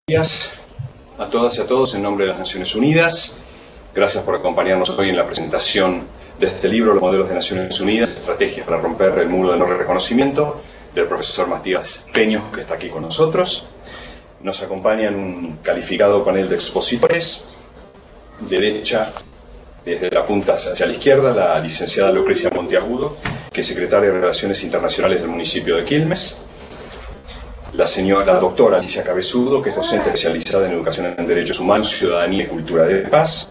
Días a todas y a todos en nombre de las Naciones Unidas. Gracias por acompañarnos hoy en la presentación de este libro, Los modelos de Naciones Unidas, estrategias para romper el muro del no reconocimiento, del profesor Matías Peños, que está aquí con nosotros. Nos acompañan un calificado panel de expositores. Derecha, desde la punta hacia la izquierda, la licenciada Lucrecia Monteagudo, que es secretaria de Relaciones Internacionales del municipio de Quilmes. La doctora Alicia Cabezudo, que es docente especializada en educación en derechos humanos, ciudadanía y cultura de paz,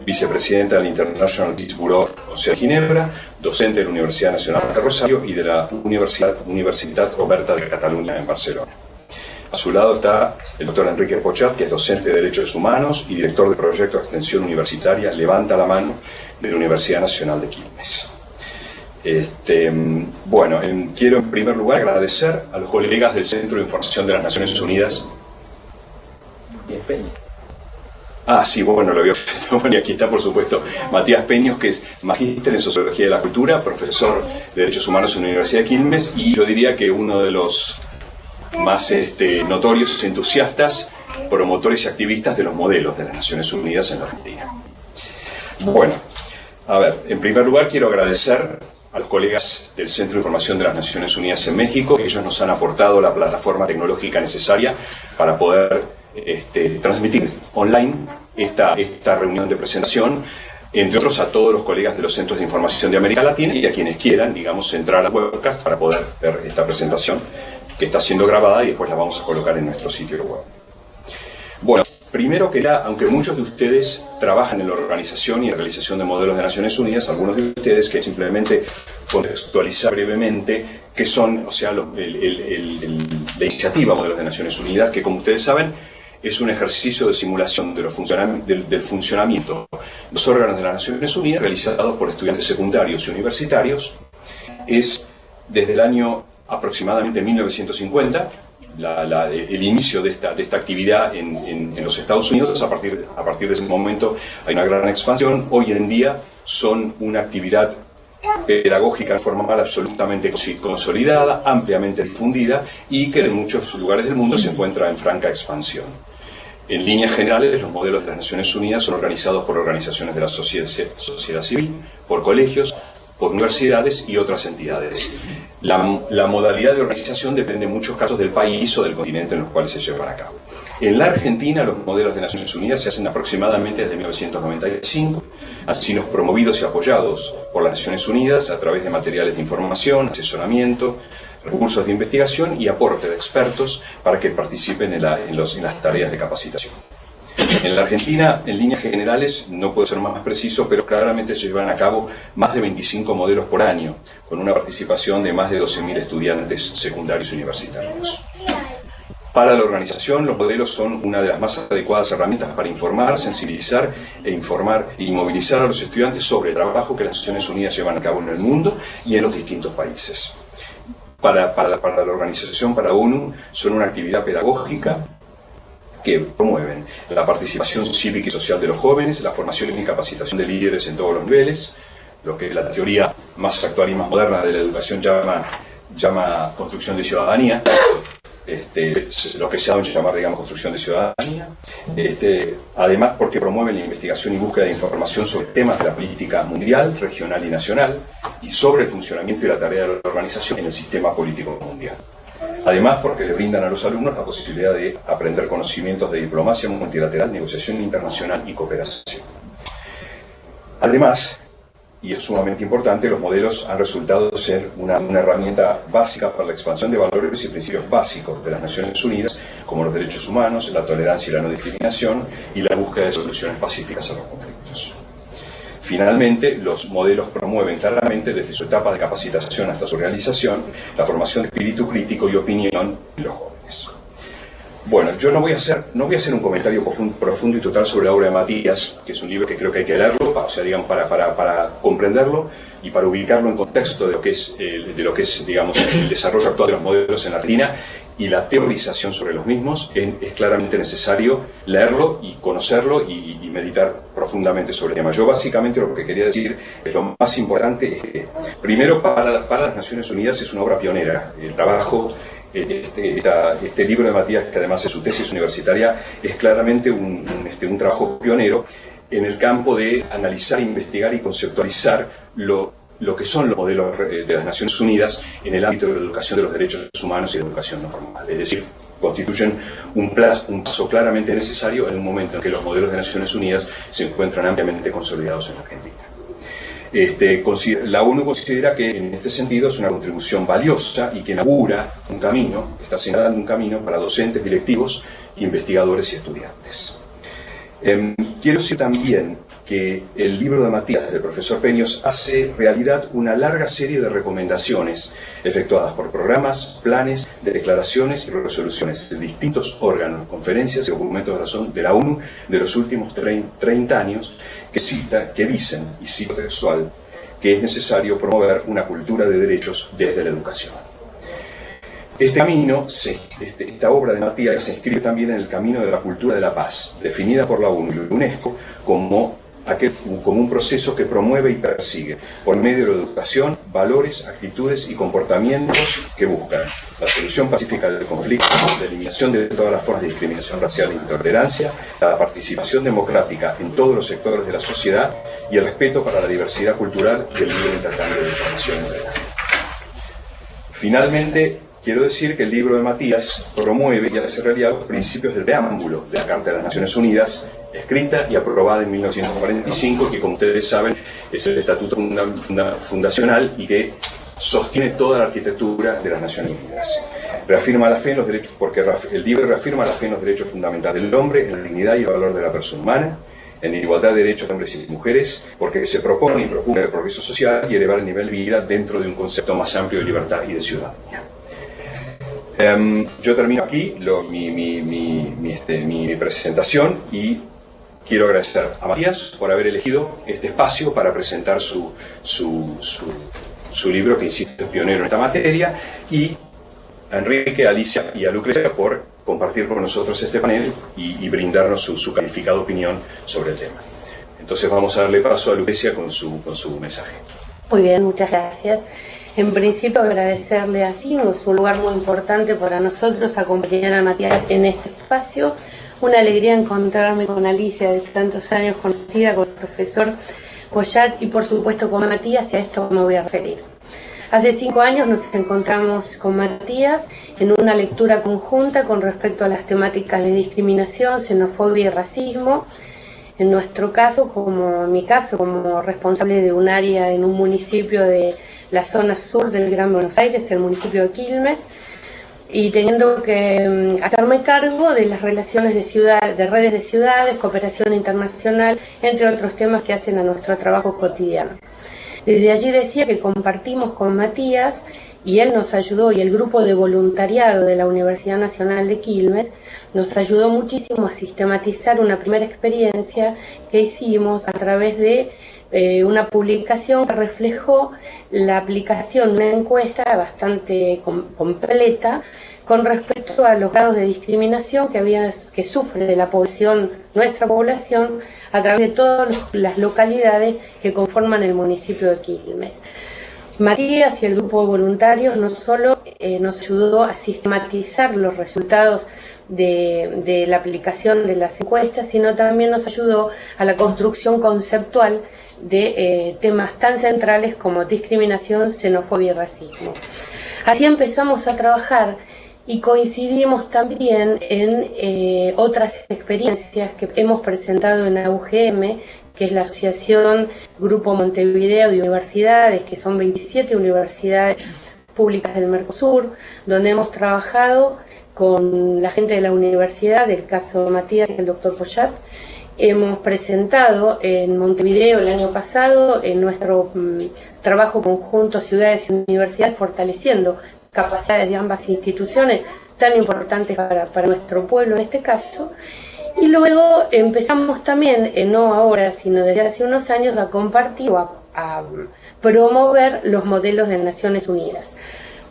vicepresidenta del International Peace Bureau, o sea, Ginebra, docente de la Universidad Nacional de Rosario y de la Universitat Oberta de Cataluña en Barcelona. A su lado está el doctor Enrique Pochat, que es docente de derechos humanos y director del proyecto de extensión universitaria Levanta la Mano de la Universidad Nacional de Quilmes. Quiero en primer lugar agradecer a los colegas del Centro de Información de las Naciones Unidas. Sí, bueno, lo veo. Y aquí está, por supuesto, Matías Peños, que es magíster en Sociología de la Cultura, profesor de Derechos Humanos en la Universidad de Quilmes, y yo diría que uno de los más notorios entusiastas, promotores y activistas de los modelos de las Naciones Unidas en la Argentina. Bueno, a ver, en primer lugar quiero agradecer a los colegas del Centro de Información de las Naciones Unidas en México. Ellos nos han aportado la plataforma tecnológica necesaria para poder transmitir online esta reunión de presentación, entre otros a todos los colegas de los Centros de Información de América Latina y a quienes quieran, digamos, entrar al webcast para poder ver esta presentación que está siendo grabada y después la vamos a colocar en nuestro sitio web. Bueno, primero que nada, aunque muchos de ustedes trabajan en la organización y en realización de modelos de Naciones Unidas, algunos de ustedes que simplemente contextualizar brevemente qué son, o sea, la iniciativa Modelos de Naciones Unidas, que como ustedes saben es un ejercicio de simulación de del funcionamiento de los órganos de las Naciones Unidas realizados por estudiantes secundarios y universitarios. Es desde el año aproximadamente 1950, el inicio de esta actividad en los Estados Unidos. A partir de ese momento hay una gran expansión. Hoy en día son una actividad pedagógica formal absolutamente consolidada, ampliamente difundida y que en muchos lugares del mundo se encuentra en franca expansión. En líneas generales, los modelos de las Naciones Unidas son organizados por organizaciones de la sociedad civil, por colegios, por universidades y otras entidades. La modalidad de organización depende en muchos casos del país o del continente en los cuales se llevan a cabo. En la Argentina, los modelos de Naciones Unidas se hacen aproximadamente desde 1995, han sido promovidos y apoyados por las Naciones Unidas a través de materiales de información, asesoramiento, recursos de investigación y aporte de expertos para que participen en las tareas de capacitación. En la Argentina, en líneas generales, no puedo ser más preciso, pero claramente se llevan a cabo más de 25 modelos por año, con una participación de más de 12.000 estudiantes secundarios y universitarios. Para la organización, los modelos son una de las más adecuadas herramientas para informar, sensibilizar y movilizar a los estudiantes sobre el trabajo que las Naciones Unidas llevan a cabo en el mundo y en los distintos países. Para la organización, para ONU, son una actividad pedagógica que promueven la participación cívica y social de los jóvenes, la formación y capacitación de líderes en todos los niveles, lo que la teoría más actual y más moderna de la educación llama construcción de ciudadanía, lo que se ha llamar, digamos, construcción de ciudadanía. Además, porque promueven la investigación y búsqueda de información sobre temas de la política mundial, regional y nacional, y sobre el funcionamiento y la tarea de la organización en el sistema político mundial. Además, porque le brindan a los alumnos la posibilidad de aprender conocimientos de diplomacia multilateral, negociación internacional y cooperación. Además, y es sumamente importante, los modelos han resultado ser una herramienta básica para la expansión de valores y principios básicos de las Naciones Unidas, como los derechos humanos, la tolerancia y la no discriminación, y la búsqueda de soluciones pacíficas a los conflictos. Finalmente, los modelos promueven claramente, desde su etapa de capacitación hasta su realización, la formación de espíritu crítico y opinión en los jóvenes. Bueno, yo no voy a hacer un comentario profundo y total sobre la obra de Matías, que es un libro que creo que hay que leerlo, para comprenderlo y para ubicarlo en contexto de lo que es, digamos, el desarrollo actual de los modelos en la Argentina y la teorización sobre los mismos. Es claramente necesario leerlo y conocerlo y meditar profundamente sobre el tema. Yo básicamente lo que quería decir es lo más importante es que, primero, para las Naciones Unidas es una obra pionera. El trabajo este libro de Matías, que además es su tesis universitaria, es claramente un trabajo pionero en el campo de analizar, investigar y conceptualizar lo que son los modelos de las Naciones Unidas en el ámbito de la educación de los derechos humanos y de la educación no formal. Es decir, constituyen un paso claramente necesario en un momento en que los modelos de Naciones Unidas se encuentran ampliamente consolidados en Argentina. La ONU considera que en este sentido es una contribución valiosa y que inaugura un camino, está señalando un camino para docentes, directivos, investigadores y estudiantes. Quiero decir también que el libro de Matías, del profesor Peños, hace realidad una larga serie de recomendaciones efectuadas por programas, planes, declaraciones y resoluciones de distintos órganos, conferencias y documentos de la ONU de los últimos 30 años que dicen, y cito textual, que es necesario promover una cultura de derechos desde la educación. Esta obra de Matías se inscribe también en el camino de la cultura de la paz, definida por la ONU y la UNESCO como un proceso que promueve y persigue, por medio de la educación, valores, actitudes y comportamientos que buscan la solución pacífica del conflicto, la eliminación de todas las formas de discriminación racial e intolerancia, la participación democrática en todos los sectores de la sociedad y el respeto para la diversidad cultural y el libre intercambio de información entre la gente. Finalmente, quiero decir que el libro de Matías promueve y hace realidad los principios del preámbulo de la Carta de las Naciones Unidas, escrita y aprobada en 1945, que como ustedes saben es el estatuto fundacional y que sostiene toda la arquitectura de las Naciones Unidas. Reafirma la fe en los derechos, porque el libro reafirma la fe en los derechos fundamentales del hombre, en la dignidad y el valor de la persona humana, en la igualdad de derechos de hombres y mujeres, porque se propone y procura el progreso social y elevar el nivel de vida dentro de un concepto más amplio de libertad y de ciudadanía. Yo termino aquí mi presentación y quiero agradecer a Matías por haber elegido este espacio para presentar su libro, que insisto es pionero en esta materia, y a Enrique, a Alicia y a Lucrecia por compartir con nosotros este panel y brindarnos su calificada opinión sobre el tema. Entonces vamos a darle paso a Lucrecia con su mensaje. Muy bien, muchas gracias. En principio agradecerle a CINU, es un lugar muy importante para nosotros acompañar a Matías en este espacio. Una alegría encontrarme con Alicia, de tantos años conocida, con el profesor Poyat y por supuesto con Matías, y a esto me voy a referir. Hace 5 años nos encontramos con Matías en una lectura conjunta con respecto a las temáticas de discriminación, xenofobia y racismo. En nuestro caso, en mi caso, como responsable de un área en un municipio de la zona sur del Gran Buenos Aires, el municipio de Quilmes, y teniendo que hacerme cargo de las relaciones de redes de ciudades, cooperación internacional, entre otros temas que hacen a nuestro trabajo cotidiano. Desde allí decía que compartimos con Matías, y él nos ayudó, y el grupo de voluntariado de la Universidad Nacional de Quilmes nos ayudó muchísimo a sistematizar una primera experiencia que hicimos a través de una publicación que reflejó la aplicación de una encuesta bastante completa con respecto a los grados de discriminación que sufre la población, nuestra población, a través de todas las localidades que conforman el municipio de Quilmes. Matías y el grupo de voluntarios no solo nos ayudó a sistematizar los resultados de la aplicación de las encuestas, sino también nos ayudó a la construcción conceptual de temas tan centrales como discriminación, xenofobia y racismo. Así empezamos a trabajar y coincidimos también en otras experiencias que hemos presentado en la UGM, que es la Asociación Grupo Montevideo de Universidades, que son 27 universidades públicas del Mercosur, donde hemos trabajado con la gente de la universidad, del caso Matías y el doctor Poyat. Hemos presentado en Montevideo el año pasado en nuestro trabajo conjunto Ciudades y Universidades, fortaleciendo capacidades de ambas instituciones tan importantes para nuestro pueblo en este caso. Y luego empezamos también, no ahora, sino desde hace unos años, a compartir o a promover los modelos de Naciones Unidas.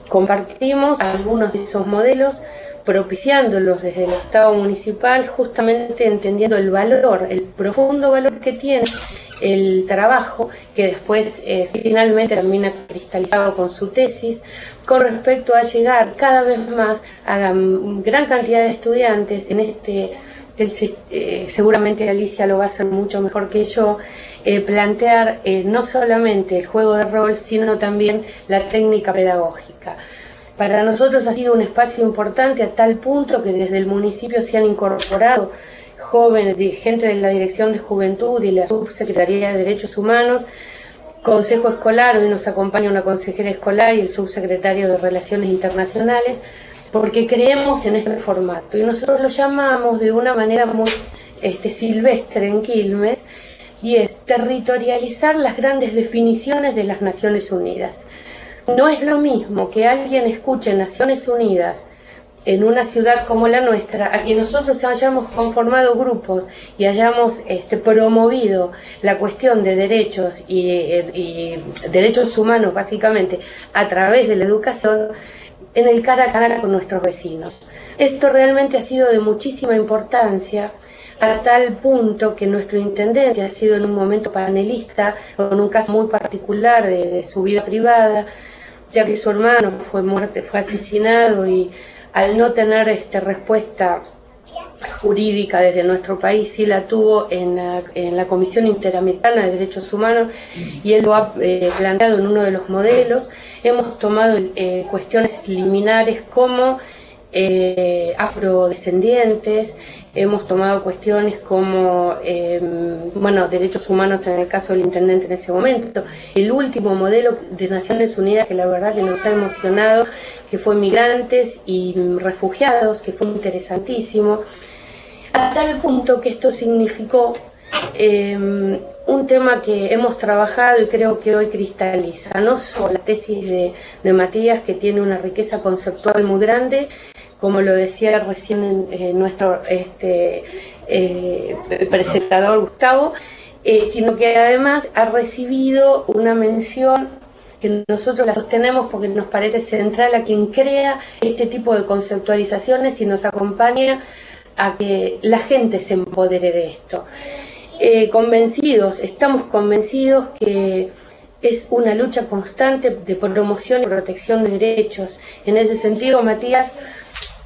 Compartimos algunos de esos modelos, propiciándolos desde el Estado municipal, justamente entendiendo el valor, el profundo valor que tiene el trabajo que después finalmente termina cristalizado con su tesis, con respecto a llegar cada vez más a gran cantidad de estudiantes en seguramente Alicia lo va a hacer mucho mejor que yo, plantear no solamente el juego de rol, sino también la técnica pedagógica. Para nosotros ha sido un espacio importante a tal punto que desde el municipio se han incorporado jóvenes, gente de la Dirección de Juventud y la Subsecretaría de Derechos Humanos, Consejo Escolar, hoy nos acompaña una consejera escolar y el subsecretario de Relaciones Internacionales, porque creemos en este formato y nosotros lo llamamos de una manera muy silvestre en Quilmes, y es territorializar las grandes definiciones de las Naciones Unidas. No es lo mismo que alguien escuche Naciones Unidas en una ciudad como la nuestra, a que nosotros hayamos conformado grupos y hayamos promovido la cuestión de derechos y derechos humanos básicamente a través de la educación en el cara a cara con nuestros vecinos. Esto realmente ha sido de muchísima importancia, a tal punto que nuestro intendente ha sido en un momento panelista con un caso muy particular de su vida privada, ya que su hermano fue asesinado, y al no tener respuesta jurídica desde nuestro país, sí la tuvo en la Comisión Interamericana de Derechos Humanos, y él lo ha planteado en uno de los modelos. Hemos tomado cuestiones liminares como afrodescendientes, hemos tomado cuestiones como derechos humanos en el caso del intendente en ese momento. El último modelo de Naciones Unidas que la verdad que nos ha emocionado, que fue migrantes y refugiados, que fue interesantísimo, a tal punto que esto significó un tema que hemos trabajado y creo que hoy cristaliza, no solo la tesis de Matías, que tiene una riqueza conceptual muy grande, como lo decía recién nuestro presentador Gustavo, sino que además ha recibido una mención que nosotros la sostenemos porque nos parece central a quien crea este tipo de conceptualizaciones y nos acompaña a que la gente se empodere de esto. Estamos convencidos que es una lucha constante de promoción y protección de derechos. En ese sentido, Matías,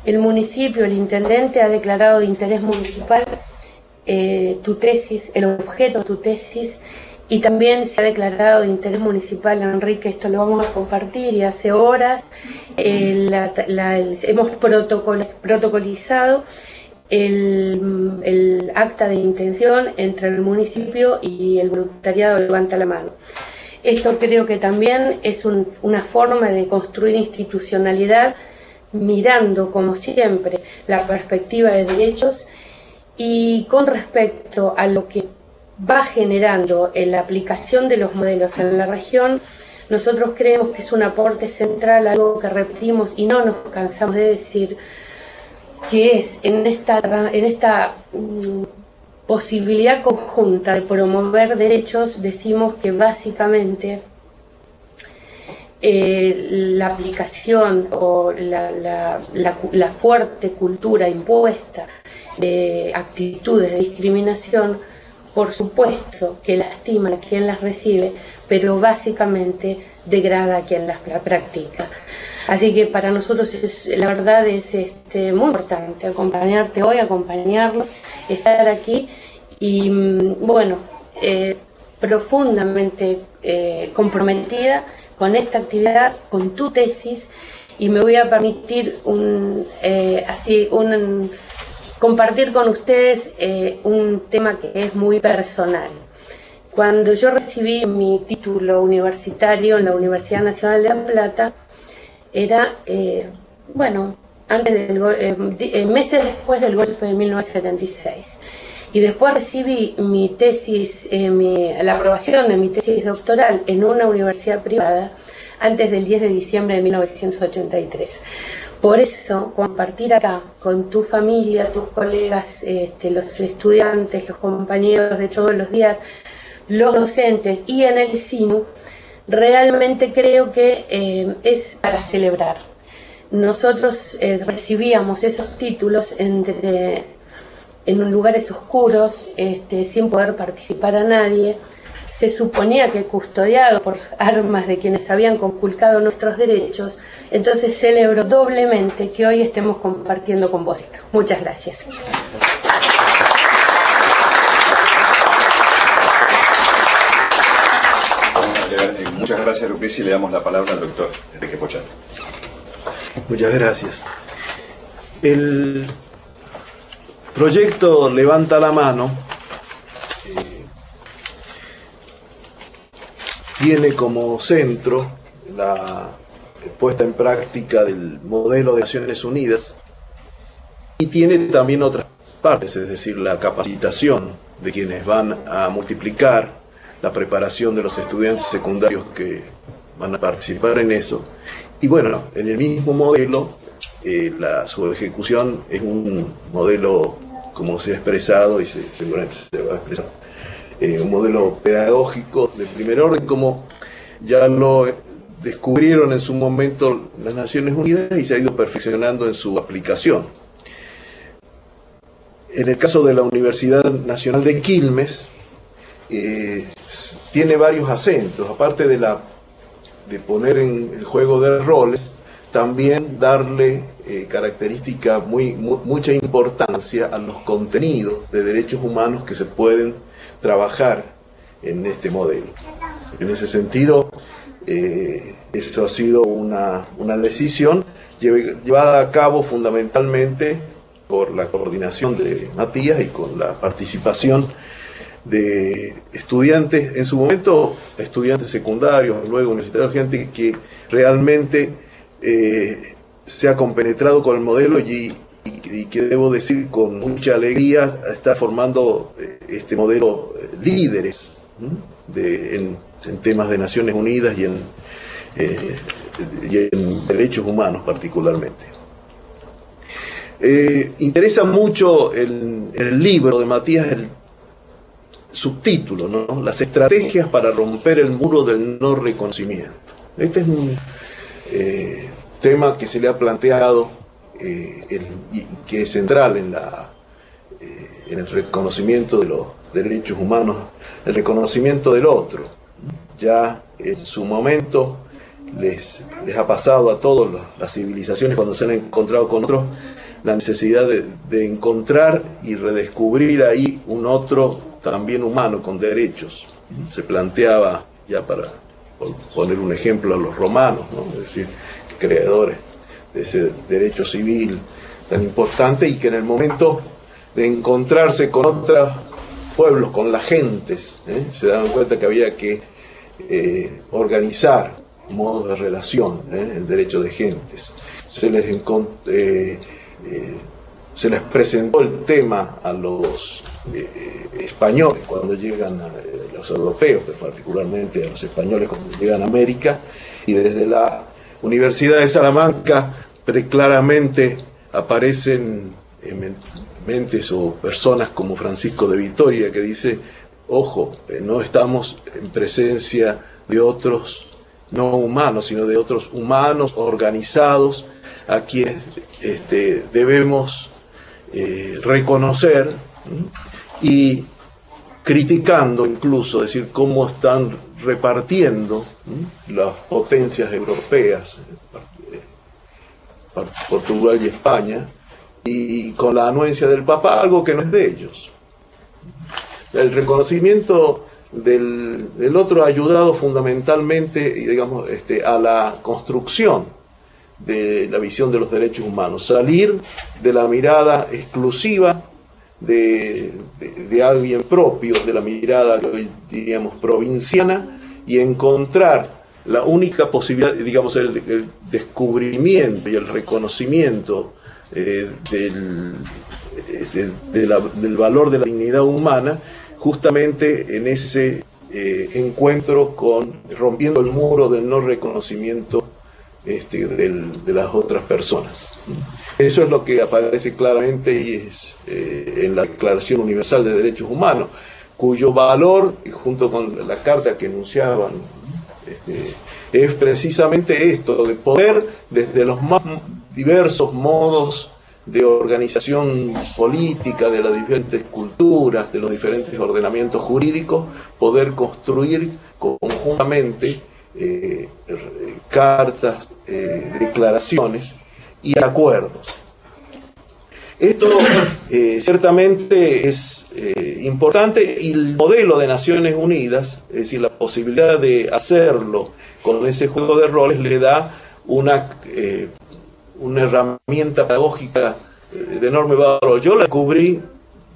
el municipio, el intendente ha declarado de interés municipal tu tesis, el objeto de tu tesis, y también se ha declarado de interés municipal, Enrique, esto lo vamos a compartir, y hace horas hemos protocolizado el acta de intención entre el municipio y el voluntariado Levanta la Mano. Esto creo que también es una forma de construir institucionalidad, mirando, como siempre, la perspectiva de derechos, y con respecto a lo que va generando en la aplicación de los modelos en la región, nosotros creemos que es un aporte central, algo que repetimos y no nos cansamos de decir, que es en esta posibilidad conjunta de promover derechos. Decimos que básicamente la aplicación o la fuerte cultura impuesta de actitudes de discriminación, por supuesto que lastiman a quien las recibe, pero básicamente degrada a quien las practica. Así que para nosotros la verdad es muy importante acompañarte hoy, acompañarlos, estar aquí y profundamente comprometida con esta actividad, con tu tesis, y me voy a permitir compartir con ustedes un tema que es muy personal. Cuando yo recibí mi título universitario en la Universidad Nacional de La Plata, era, meses después del golpe de 1976. Y después recibí mi tesis, la aprobación de mi tesis doctoral en una universidad privada antes del 10 de diciembre de 1983. Por eso, compartir acá con tu familia, tus colegas, los estudiantes, los compañeros de todos los días, los docentes y en el SINU, realmente creo que es para celebrar. Nosotros recibíamos esos títulos en lugares oscuros, sin poder participar a nadie, se suponía que custodiado por armas de quienes habían conculcado nuestros derechos. Entonces celebro doblemente que hoy estemos compartiendo con vos esto. Muchas gracias. Muchas gracias, Lucrecia, y le damos la palabra al doctor Enrique Pochati. Muchas gracias. El proyecto Levanta la Mano tiene como centro la puesta en práctica del modelo de Naciones Unidas y tiene también otras partes, es decir, la capacitación de quienes van a multiplicar la preparación de los estudiantes secundarios que van a participar en eso. Y bueno, en el mismo modelo, su ejecución es un modelo, como se ha expresado y seguramente se va a expresar, un modelo pedagógico de primer orden, como ya lo descubrieron en su momento las Naciones Unidas y se ha ido perfeccionando en su aplicación. En el caso de la Universidad Nacional de Quilmes, tiene varios acentos, aparte de poner en el juego de roles, también darle mucha importancia a los contenidos de derechos humanos que se pueden trabajar en este modelo. En ese sentido, esto ha sido una decisión llevada a cabo fundamentalmente por la coordinación de Matías y con la participación de estudiantes, en su momento estudiantes secundarios, luego universitarios, gente que realmente se ha compenetrado con el modelo y que debo decir con mucha alegría está formando este modelo líderes en temas de Naciones Unidas y en derechos humanos particularmente. Interesa mucho el libro de Matías el subtítulo, ¿no? Las estrategias para romper el muro del no reconocimiento. Este es un tema que se le ha planteado y que es central en el reconocimiento de los derechos humanos, el reconocimiento del otro. Ya en su momento les ha pasado a todas las civilizaciones cuando se han encontrado con otros la necesidad de encontrar y redescubrir ahí un otro también humano con derechos. Se planteaba, ya para poner un ejemplo, a los romanos, ¿no? Es decir, creadores de ese derecho civil tan importante, y que en el momento de encontrarse con otros pueblos, con las gentes, se daban cuenta que había que organizar modos de relación, el derecho de gentes. Se les presentó el tema a los españoles cuando llegan los europeos, pero particularmente a los españoles cuando llegan a América, y desde la Universidad de Salamanca claramente aparecen mentes o personas como Francisco de Vitoria, que dice: ojo, no estamos en presencia de otros no humanos, sino de otros humanos organizados a quienes debemos reconocer, y criticando incluso, decir, cómo están repartiendo las potencias europeas, Portugal y España, y con la anuencia del Papa, algo que no es de ellos. El reconocimiento del otro ha ayudado fundamentalmente, digamos, a la construcción de la visión de los derechos humanos, salir de la mirada exclusiva de alguien propio, de la mirada, diríamos, provinciana, y encontrar la única posibilidad, digamos, el descubrimiento y el reconocimiento del valor de la dignidad humana, justamente en ese encuentro rompiendo el muro del no reconocimiento de las otras personas. Eso es lo que aparece claramente y es en la Declaración Universal de Derechos Humanos, cuyo valor, junto con la carta que enunciaban, es precisamente esto, de poder, desde los más diversos modos de organización política de las diferentes culturas, de los diferentes ordenamientos jurídicos, poder construir conjuntamente cartas, declaraciones y acuerdos. Esto ciertamente es importante, y el modelo de Naciones Unidas, es decir, la posibilidad de hacerlo con ese juego de roles, le da una herramienta pedagógica de enorme valor. Yo la descubrí,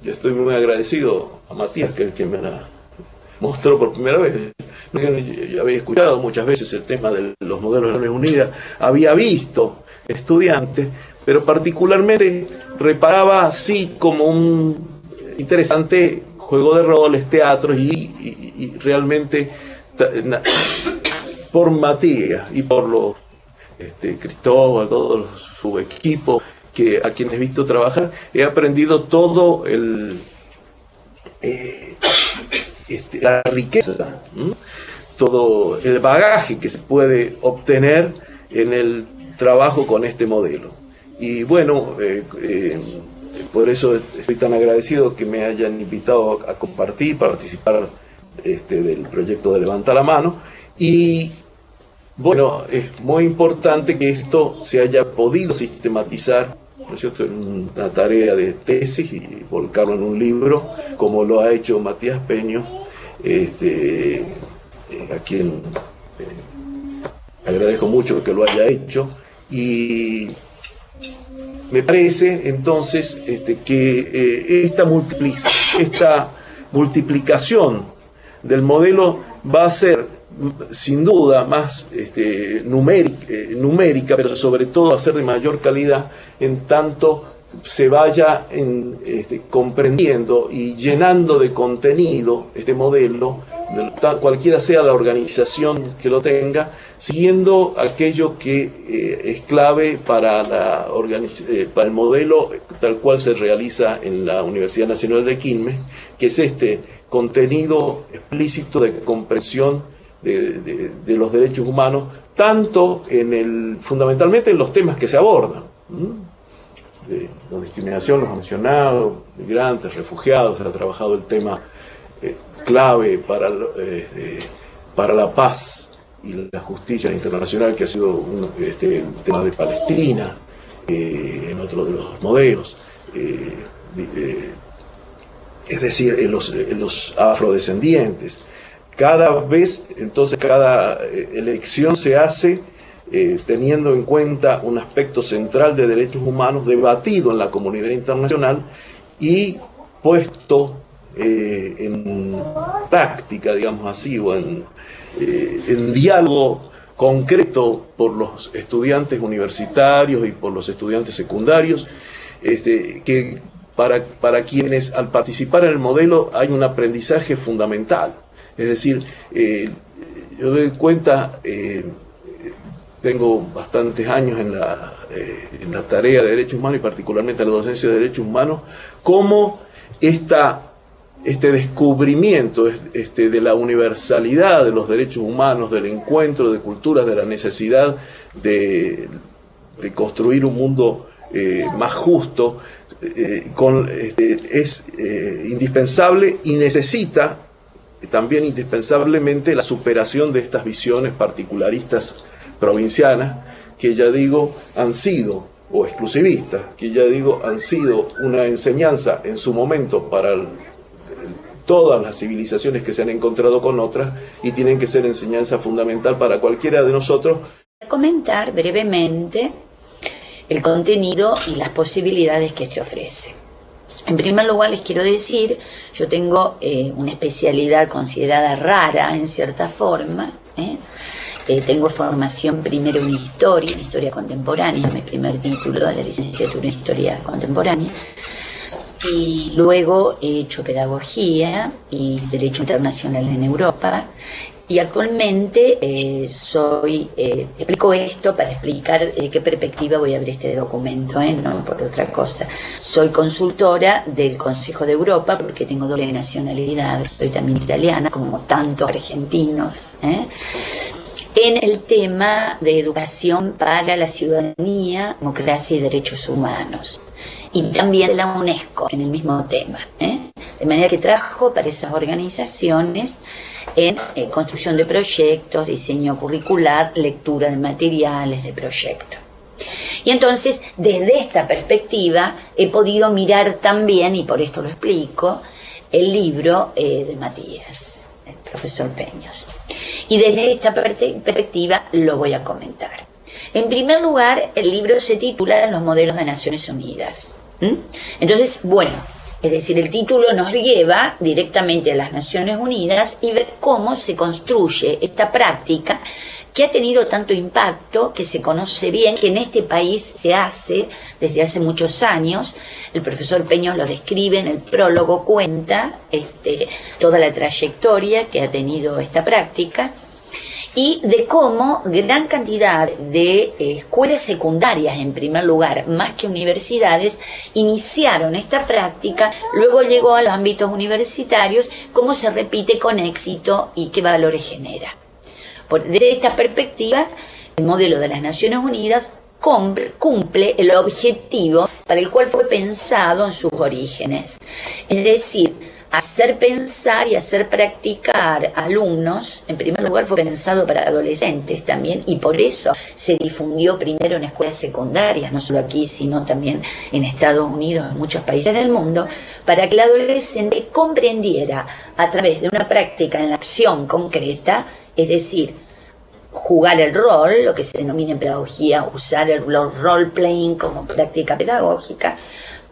yo estoy muy agradecido a Matías, que es el que me la mostró por primera vez. Yo había escuchado muchas veces el tema de los modelos de Naciones Unidas, había visto estudiantes, pero particularmente reparaba así como un interesante juego de roles, teatro, y realmente por Matías y por los Cristóbal, todo su equipo, a quienes he visto trabajar, he aprendido todo la riqueza, todo el bagaje que se puede obtener en el trabajo con este modelo. Y bueno, por eso estoy tan agradecido que me hayan invitado a participar del proyecto de Levanta la Mano. Y bueno, es muy importante que esto se haya podido sistematizar, ¿no es cierto?, en una tarea de tesis y volcarlo en un libro, como lo ha hecho Matías Peño, a quien agradezco mucho que lo haya hecho. Y me parece entonces que esta multiplicación del modelo va a ser sin duda más numérica, pero sobre todo va a ser de mayor calidad en tanto se vaya comprendiendo y llenando de contenido este modelo, cualquiera sea la organización que lo tenga, siguiendo aquello que es clave para el modelo tal cual se realiza en la Universidad Nacional de Quilmes, que es este contenido explícito de comprensión de los derechos humanos, tanto fundamentalmente en los temas que se abordan. La discriminación, los mencionados, migrantes, refugiados. Se ha trabajado el tema clave para la paz y la justicia internacional, que ha sido el tema de Palestina, en otro de los modelos, es decir, en los afrodescendientes. Cada vez, entonces, cada elección se hace teniendo en cuenta un aspecto central de derechos humanos debatido en la comunidad internacional y puesto en práctica, digamos así, o en diálogo concreto por los estudiantes universitarios y por los estudiantes secundarios, que para quienes al participar en el modelo hay un aprendizaje fundamental. Es decir, yo doy cuenta, tengo bastantes años en la tarea de derechos humanos y particularmente en la docencia de derechos humanos, cómo este descubrimiento de la universalidad de los derechos humanos, del encuentro de culturas, de la necesidad de construir un mundo más justo, es indispensable y necesita también indispensablemente la superación de estas visiones particularistas provincianas, que ya digo han sido, o exclusivistas, que ya digo han sido una enseñanza en su momento para todas las civilizaciones que se han encontrado con otras, y tienen que ser enseñanza fundamental para cualquiera de nosotros. Comentar brevemente el contenido y las posibilidades que este ofrece. En primer lugar, les quiero decir, yo tengo una especialidad considerada rara en cierta forma. Tengo formación primero en historia contemporánea, mi primer título de la licenciatura en historia contemporánea, y luego he hecho pedagogía y derecho internacional en Europa. Y actualmente explico esto para explicar de qué perspectiva voy a ver este documento, no por otra cosa. Soy consultora del Consejo de Europa porque tengo doble nacionalidad, soy también italiana, como tantos argentinos, en el tema de educación para la ciudadanía, democracia y derechos humanos. y también de la UNESCO en el mismo tema, de manera que trabajo para esas organizaciones en construcción de proyectos, diseño curricular, lectura de materiales, de proyectos. Y entonces, desde esta perspectiva, he podido mirar también, y por esto lo explico, el libro de Matías, el profesor Peños. Y desde esta perspectiva lo voy a comentar. En primer lugar, el libro se titula Los modelos de Naciones Unidas. Entonces, bueno, es decir, el título nos lleva directamente a las Naciones Unidas y ver cómo se construye esta práctica que ha tenido tanto impacto, que se conoce bien, que en este país se hace desde hace muchos años. El profesor Peños lo describe en el prólogo, cuenta toda la trayectoria que ha tenido esta práctica y de cómo gran cantidad de escuelas secundarias, en primer lugar, más que universidades, iniciaron esta práctica, luego llegó a los ámbitos universitarios, cómo se repite con éxito y qué valores genera. Desde esta perspectiva, el modelo de las Naciones Unidas cumple el objetivo para el cual fue pensado en sus orígenes. Es decir, hacer pensar y hacer practicar alumnos, en primer lugar fue pensado para adolescentes también, y por eso se difundió primero en escuelas secundarias, no solo aquí, sino también en Estados Unidos, en muchos países del mundo, para que el adolescente comprendiera a través de una práctica en la acción concreta, es decir, jugar el rol, lo que se denomina en pedagogía, usar el role-playing como práctica pedagógica,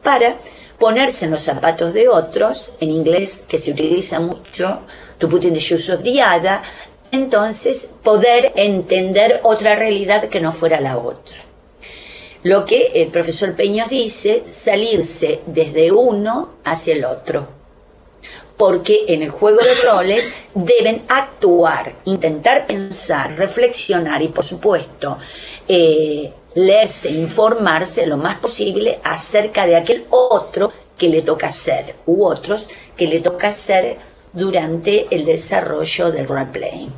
para ponerse en los zapatos de otros, en inglés que se utiliza mucho, to put in the shoes of the other, entonces poder entender otra realidad que no fuera la otra. Lo que el profesor Peños dice, salirse desde uno hacia el otro. Porque en el juego de roles deben actuar, intentar pensar, reflexionar y, por supuesto, leerse, informarse lo más posible acerca de aquel otro que le toca hacer, u otros que le toca hacer durante el desarrollo del role-playing.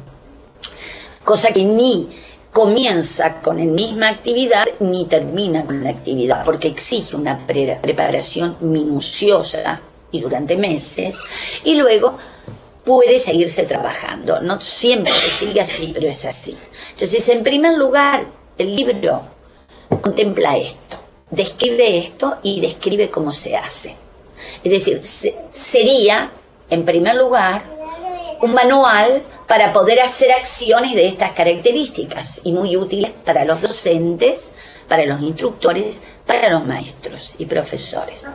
Cosa que ni comienza con la misma actividad ni termina con la actividad, porque exige una preparación minuciosa y durante meses, y luego puede seguirse trabajando. No siempre se sigue así, pero es así. Entonces, en primer lugar, el libro contempla esto, describe esto y describe cómo se hace. Es decir, sería, en primer lugar, un manual para poder hacer acciones de estas características y muy útiles para los docentes, para los instructores, para los maestros y profesores.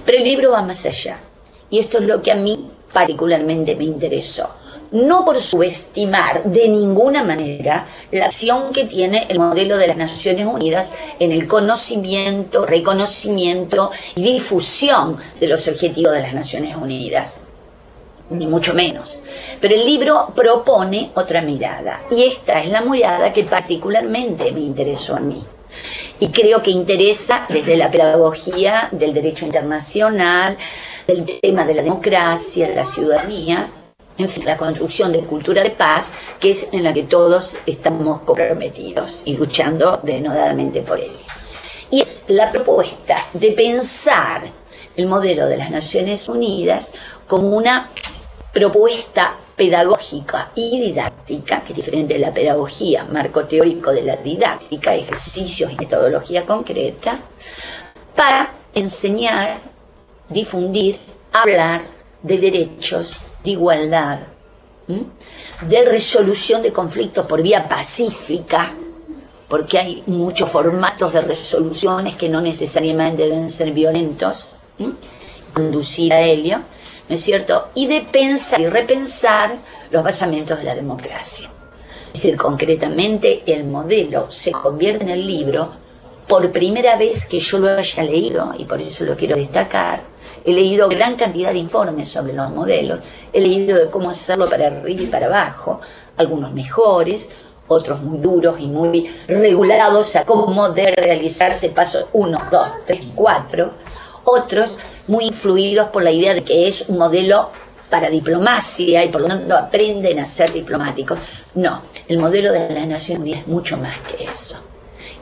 Pero el libro va más allá, y esto es lo que a mí particularmente me interesó. No por subestimar de ninguna manera la acción que tiene el modelo de las Naciones Unidas en el conocimiento, reconocimiento y difusión de los objetivos de las Naciones Unidas, ni mucho menos. Pero el libro propone otra mirada, y esta es la mirada que particularmente me interesó a mí. Y creo que interesa desde la pedagogía del derecho internacional, del tema de la democracia, de la ciudadanía, en fin, la construcción de cultura de paz, que es en la que todos estamos comprometidos y luchando denodadamente por ello. Y es la propuesta de pensar el modelo de las Naciones Unidas como una propuesta pedagógica y didáctica, que es diferente de la pedagogía, marco teórico de la didáctica, ejercicios y metodología concreta, para enseñar, difundir, hablar de derechos, de igualdad, de resolución de conflictos por vía pacífica, porque hay muchos formatos de resoluciones que no necesariamente deben ser violentos, conducir a ello, ¿no es cierto? Y de pensar y repensar los basamentos de la democracia. Es decir, concretamente el modelo se convierte en el libro por primera vez que yo lo haya leído, y por eso lo quiero destacar. He leído gran cantidad de informes sobre los modelos, he leído de cómo hacerlo para arriba y para abajo, algunos mejores, otros muy duros y muy regulados a cómo debe realizarse pasos 1, 2, 3, 4, otros muy influidos por la idea de que es un modelo para diplomacia y por lo tanto aprenden a ser diplomáticos. No, el modelo de las Naciones Unidas es mucho más que eso.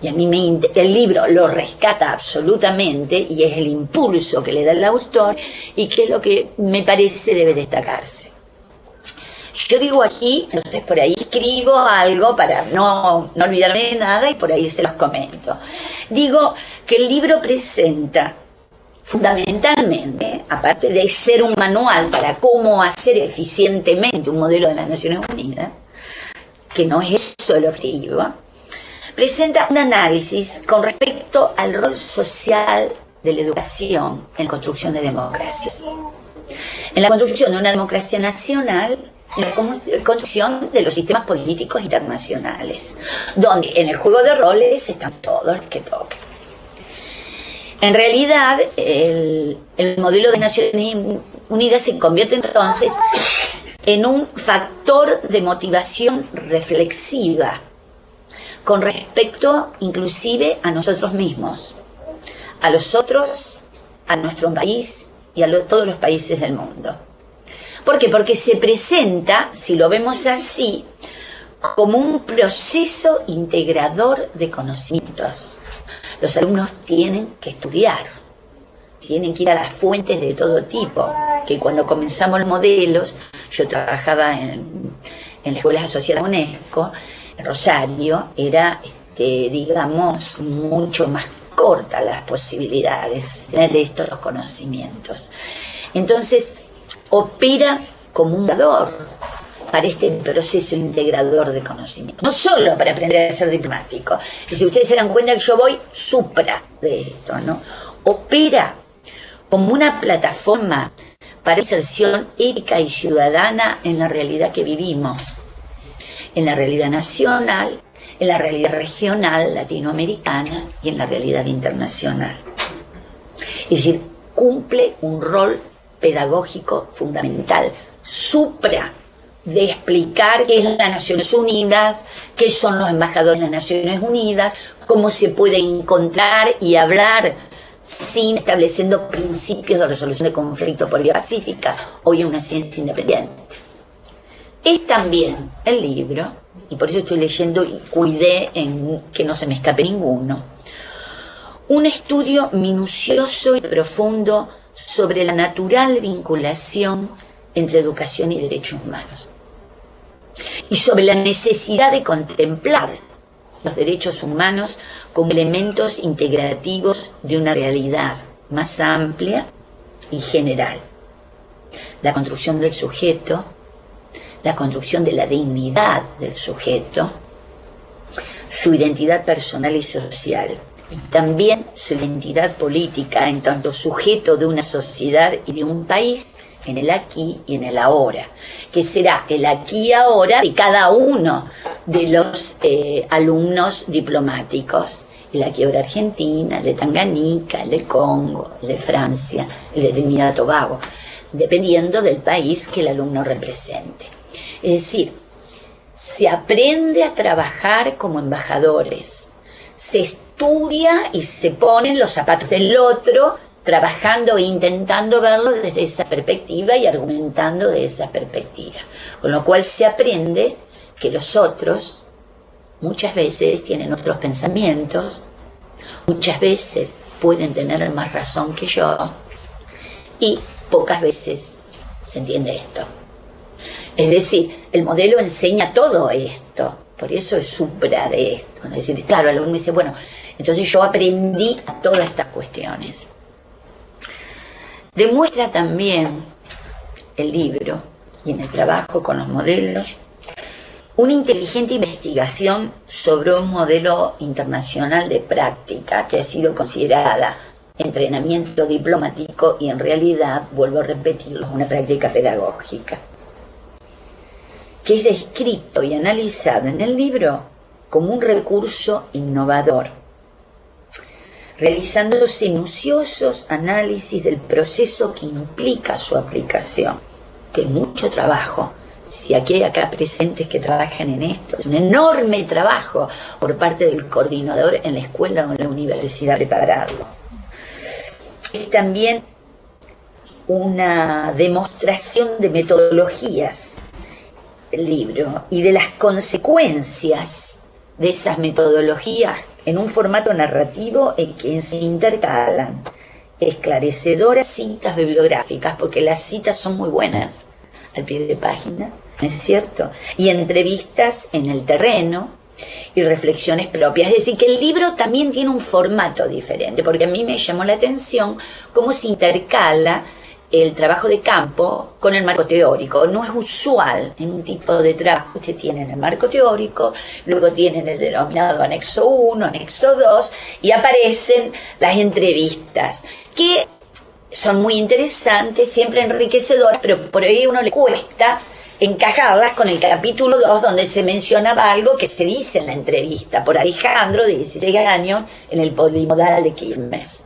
y a mí el libro lo rescata absolutamente, y es el impulso que le da el autor, y que es lo que me parece debe destacarse. Yo digo aquí, entonces por ahí escribo algo para no olvidarme de nada, y por ahí se los comento. Digo que el libro presenta fundamentalmente, aparte de ser un manual para cómo hacer eficientemente un modelo de las Naciones Unidas, que no es eso el objetivo, presenta un análisis con respecto al rol social de la educación en la construcción de democracias. En la construcción de una democracia nacional, en la construcción de los sistemas políticos internacionales, donde en el juego de roles están todos los que toquen. En realidad, el modelo de Naciones Unidas se convierte entonces en un factor de motivación reflexiva con respecto inclusive a nosotros mismos, a los otros, a nuestro país y a todos los países del mundo. ¿Por qué? Porque se presenta, si lo vemos así, como un proceso integrador de conocimientos. Los alumnos tienen que estudiar, tienen que ir a las fuentes de todo tipo, que cuando comenzamos los modelos, yo trabajaba en las escuelas asociadas a UNESCO, en Rosario, era, digamos, mucho más corta las posibilidades de tener estos conocimientos. Entonces, opera como un dador para este proceso integrador de conocimiento. No solo para aprender a ser diplomático, que si ustedes se dan cuenta que yo voy supra de esto, ¿no? Opera como una plataforma para inserción ética y ciudadana en la realidad que vivimos, en la realidad nacional, en la realidad regional latinoamericana y en la realidad internacional. Es decir, cumple un rol pedagógico fundamental, supra de explicar qué es las Naciones Unidas, qué son los embajadores de las Naciones Unidas, cómo se puede encontrar y hablar sin estableciendo principios de resolución de conflictos por vía pacífica. Hoy es una ciencia independiente. Es también el libro, y por eso estoy leyendo y cuidé en que no se me escape ninguno, un estudio minucioso y profundo sobre la natural vinculación entre educación y derechos humanos, y sobre la necesidad de contemplar los derechos humanos como elementos integrativos de una realidad más amplia y general. La construcción del sujeto, la construcción de la dignidad del sujeto, su identidad personal y social, y también su identidad política en tanto sujeto de una sociedad y de un país, en el aquí y en el ahora, que será el aquí y ahora de cada uno de los alumnos diplomáticos, el aquí ahora Argentina, el de Tanganica, el de Congo, el de Francia, el de Trinidad y Tobago, dependiendo del país que el alumno represente. Es decir, se aprende a trabajar como embajadores, se estudia y se ponen los zapatos del otro, trabajando e intentando verlo desde esa perspectiva y argumentando de esa perspectiva. Con lo cual se aprende que los otros muchas veces tienen otros pensamientos, muchas veces pueden tener más razón que yo, y pocas veces se entiende esto. Es decir, el modelo enseña todo esto, por eso es supra de esto. Es decir, claro, el alumno dice, bueno, entonces yo aprendí todas estas cuestiones. Demuestra también el libro, y en el trabajo con los modelos, una inteligente investigación sobre un modelo internacional de práctica que ha sido considerada entrenamiento diplomático y en realidad, vuelvo a repetirlo, una práctica pedagógica, que es descrito y analizado en el libro como un recurso innovador, realizándose minuciosos análisis del proceso que implica su aplicación, que es mucho trabajo. Si aquí hay acá presentes que trabajan en esto, es un enorme trabajo por parte del coordinador en la escuela o en la universidad prepararlo. Es también una demostración de metodologías el libro y de las consecuencias de esas metodologías en un formato narrativo en que se intercalan esclarecedoras citas bibliográficas, porque las citas son muy buenas al pie de página, ¿no es cierto? Y entrevistas en el terreno y reflexiones propias. Es decir, que el libro también tiene un formato diferente, porque a mí me llamó la atención cómo se intercala el trabajo de campo con el marco teórico. No es usual en un tipo de trabajo. Usted tiene el marco teórico, luego tienen el denominado anexo 1, anexo 2, y aparecen las entrevistas, que son muy interesantes, siempre enriquecedoras, pero por ahí a uno le cuesta encajarlas con el capítulo 2, donde se mencionaba algo que se dice en la entrevista por Alejandro, de 16 años, en el Polimodal de Quilmes.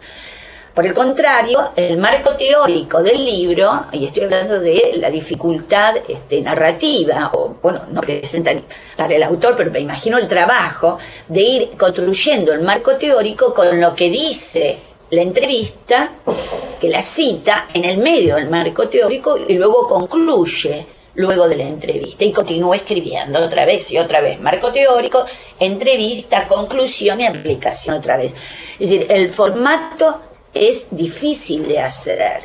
Por el contrario, el marco teórico del libro, y estoy hablando de la dificultad narrativa, o bueno, no presenta para el autor, pero me imagino el trabajo de ir construyendo el marco teórico con lo que dice la entrevista, que la cita en el medio del marco teórico y luego concluye luego de la entrevista y continúa escribiendo otra vez y otra vez. Marco teórico, entrevista, conclusión y aplicación otra vez. Es decir, el formato es difícil de hacer,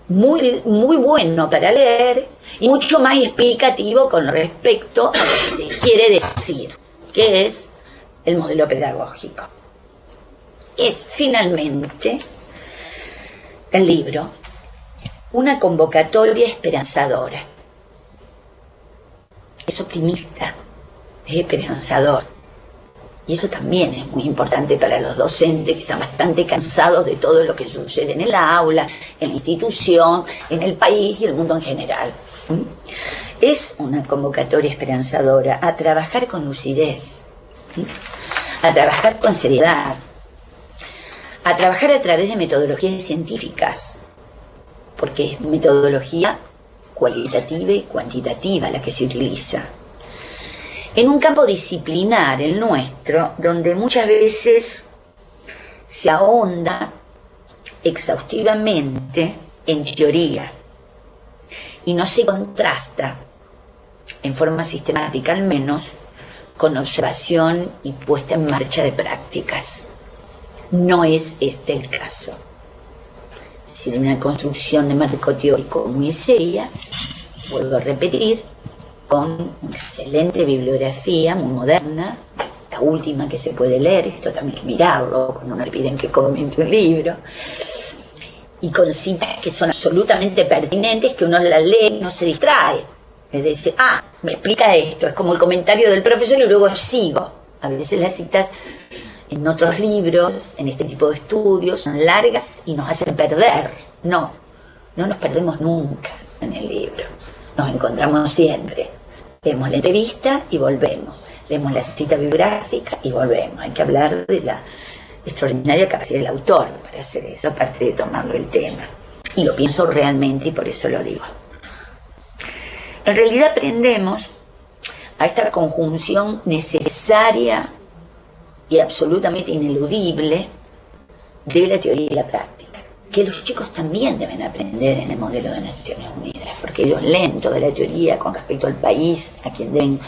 muy, muy bueno para leer y mucho más explicativo con respecto a lo que se quiere decir, que es el modelo pedagógico. Es finalmente el libro una convocatoria esperanzadora. Es optimista, es esperanzador. Y eso también es muy importante para los docentes que están bastante cansados de todo lo que sucede en el aula, en la institución, en el país y el mundo en general. Es una convocatoria esperanzadora a trabajar con lucidez, a trabajar con seriedad, a trabajar a través de metodologías científicas, porque es metodología cualitativa y cuantitativa la que se utiliza. En un campo disciplinar, el nuestro, donde muchas veces se ahonda exhaustivamente en teoría y no se contrasta en forma sistemática, al menos, con observación y puesta en marcha de prácticas. No es este el caso. Si hay una construcción de marco teórico muy seria, vuelvo a repetir, con excelente bibliografía, muy moderna, la última que se puede leer, esto también hay que mirarlo, cuando me piden que comente un libro, y con citas que son absolutamente pertinentes, que uno la lee y no se distrae. Es decir, me explica esto, es como el comentario del profesor y luego sigo. A veces las citas en otros libros, en este tipo de estudios, son largas y nos hacen perder. No nos perdemos nunca en el libro. Nos encontramos siempre. Leemos la entrevista y volvemos. Leemos la cita bibliográfica y volvemos. Hay que hablar de la extraordinaria capacidad del autor para hacer eso, aparte de tomarlo el tema. Y lo pienso realmente y por eso lo digo. En realidad aprendemos a esta conjunción necesaria y absolutamente ineludible de la teoría y la práctica, que los chicos también deben aprender en el modelo de Naciones Unidas, porque ellos leen toda la teoría con respecto al país, a quien deben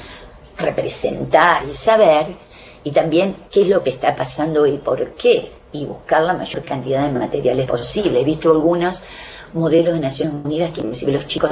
representar y saber, y también qué es lo que está pasando y por qué, y buscar la mayor cantidad de materiales posible. He visto algunos modelos de Naciones Unidas que inclusive los chicos,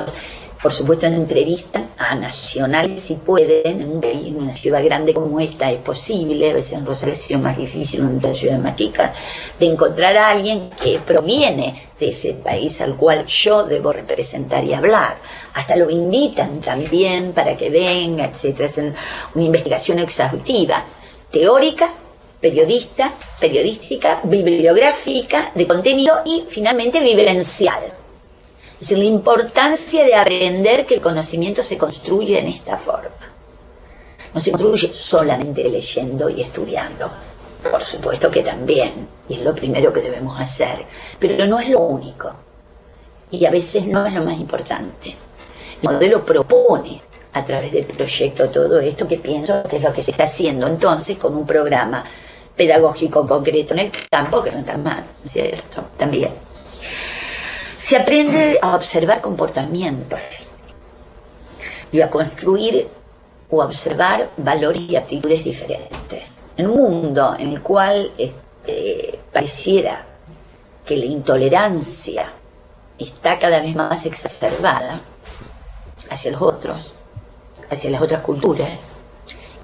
por supuesto, entrevistan a nacionales si pueden. En un país, en una ciudad grande como esta es posible, a veces en Rosario es más difícil, en otra ciudad más chica, de encontrar a alguien que proviene de ese país al cual yo debo representar y hablar. Hasta lo invitan también para que venga, etcétera. Hacen una investigación exhaustiva, teórica, periodística, bibliográfica, de contenido y finalmente vivencial. Es decir, la importancia de aprender que el conocimiento se construye en esta forma. No se construye solamente leyendo y estudiando. Por supuesto que también, y es lo primero que debemos hacer, pero no es lo único. Y a veces no es lo más importante. El modelo propone a través del proyecto todo esto, que pienso que es lo que se está haciendo entonces con un programa pedagógico concreto en el campo, que no está mal, ¿cierto? También. Se aprende a observar comportamientos y a construir o a observar valores y actitudes diferentes. en un mundo en el cual pareciera que la intolerancia está cada vez más exacerbada hacia los otros, hacia las otras culturas,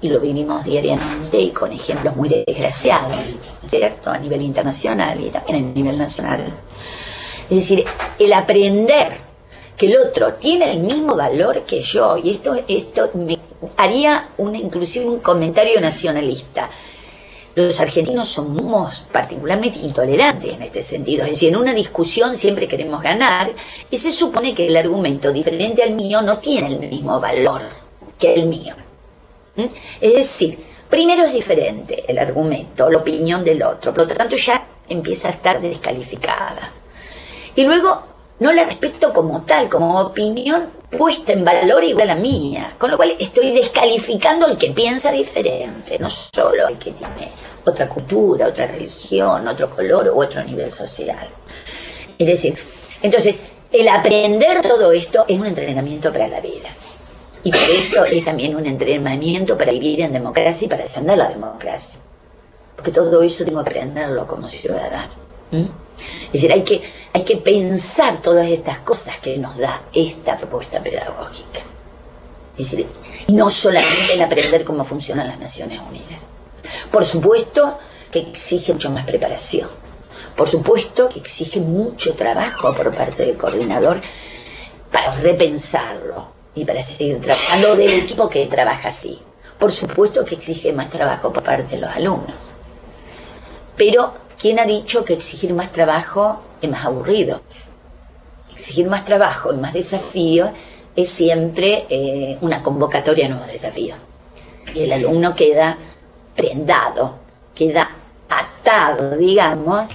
y lo vivimos diariamente y con ejemplos muy desgraciados, ¿cierto? A nivel internacional y también a nivel nacional. Es decir, el aprender que el otro tiene el mismo valor que yo, y esto me haría inclusive un comentario nacionalista. Los argentinos somos particularmente intolerantes en este sentido, es decir, en una discusión siempre queremos ganar y se supone que el argumento diferente al mío no tiene el mismo valor que el mío. Es decir, primero es diferente el argumento, la opinión del otro, por lo tanto ya empieza a estar descalificada. Y luego no la respeto como tal, como opinión puesta en valor igual a la mía, con lo cual estoy descalificando al que piensa diferente, no solo al que tiene otra cultura, otra religión, otro color u otro nivel social. Es decir, entonces, el aprender todo esto es un entrenamiento para la vida. Y por eso es también un entrenamiento para vivir en democracia y para defender la democracia. Porque todo eso tengo que aprenderlo como ciudadano. Es decir, hay que pensar todas estas cosas que nos da esta propuesta pedagógica. Es decir, y no solamente el aprender cómo funcionan las Naciones Unidas. Por supuesto que exige mucho más preparación. Por supuesto que exige mucho trabajo por parte del coordinador para repensarlo y para seguir trabajando del equipo que trabaja así. Por supuesto que exige más trabajo por parte de los alumnos. Pero, ¿quién ha dicho que exigir más trabajo es más aburrido? Exigir más trabajo y más desafíos es siempre una convocatoria a nuevos desafíos. Y el alumno queda prendado, queda atado, digamos,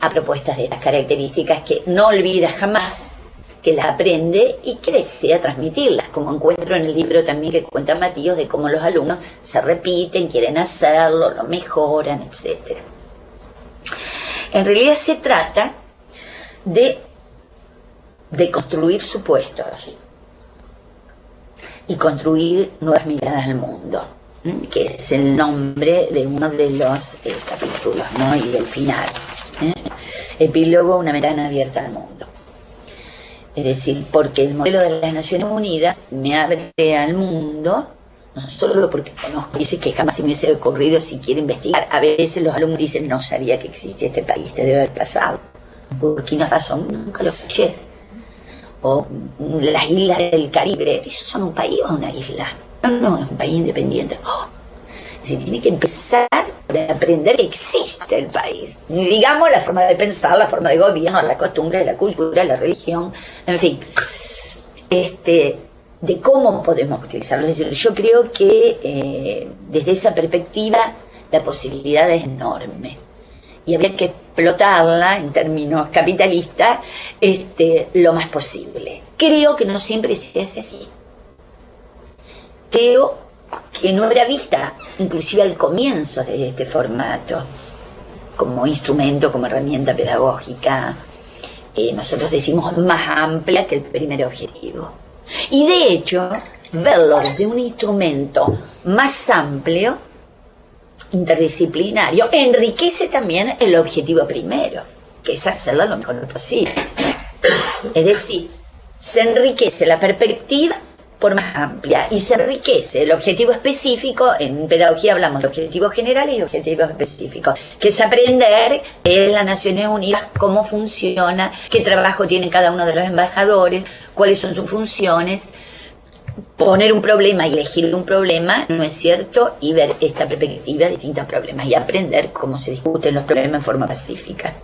a propuestas de estas características que no olvida jamás, que las aprende y que desea transmitirlas, como encuentro en el libro también que cuenta Matías de cómo los alumnos se repiten, quieren hacerlo, lo mejoran, etc. En realidad se trata de construir supuestos y construir nuevas miradas al mundo, que es el nombre de uno de los capítulos, ¿no? Y del final. Epílogo, una ventana abierta al mundo. Es decir, porque el modelo de las Naciones Unidas me abre al mundo, no solo porque conozco, dice que jamás se me hubiese ocurrido siquiera investigar. A veces los alumnos dicen, no sabía que existía este país, te debe haber pasado. Burkina Faso, nunca lo escuché. O las islas del Caribe, ¿ellos son un país o una isla? No, es un país independiente. Es decir, tiene que empezar por aprender que existe el país. Digamos, la forma de pensar, la forma de gobierno, la costumbre, la cultura, la religión, en fin. De cómo podemos utilizarlo. Es decir, yo creo que desde esa perspectiva la posibilidad es enorme. Y habría que explotarla en términos capitalistas lo más posible. Creo que no siempre se hace así. Creo que no era vista, inclusive al comienzo de este formato, como instrumento, como herramienta pedagógica, nosotros decimos más amplia que el primer objetivo. Y de hecho, verlo desde un instrumento más amplio, interdisciplinario, enriquece también el objetivo primero, que es hacerlo lo mejor posible. Es decir, se enriquece la perspectiva por más amplia y se enriquece el objetivo específico. En pedagogía hablamos de objetivos generales y objetivos específicos, que es aprender en las Naciones Unidas cómo funciona, qué trabajo tiene cada uno de los embajadores, cuáles son sus funciones, poner un problema y elegir un problema, ¿no es cierto? Y ver esta perspectiva de distintos problemas y aprender cómo se discuten los problemas en forma pacífica.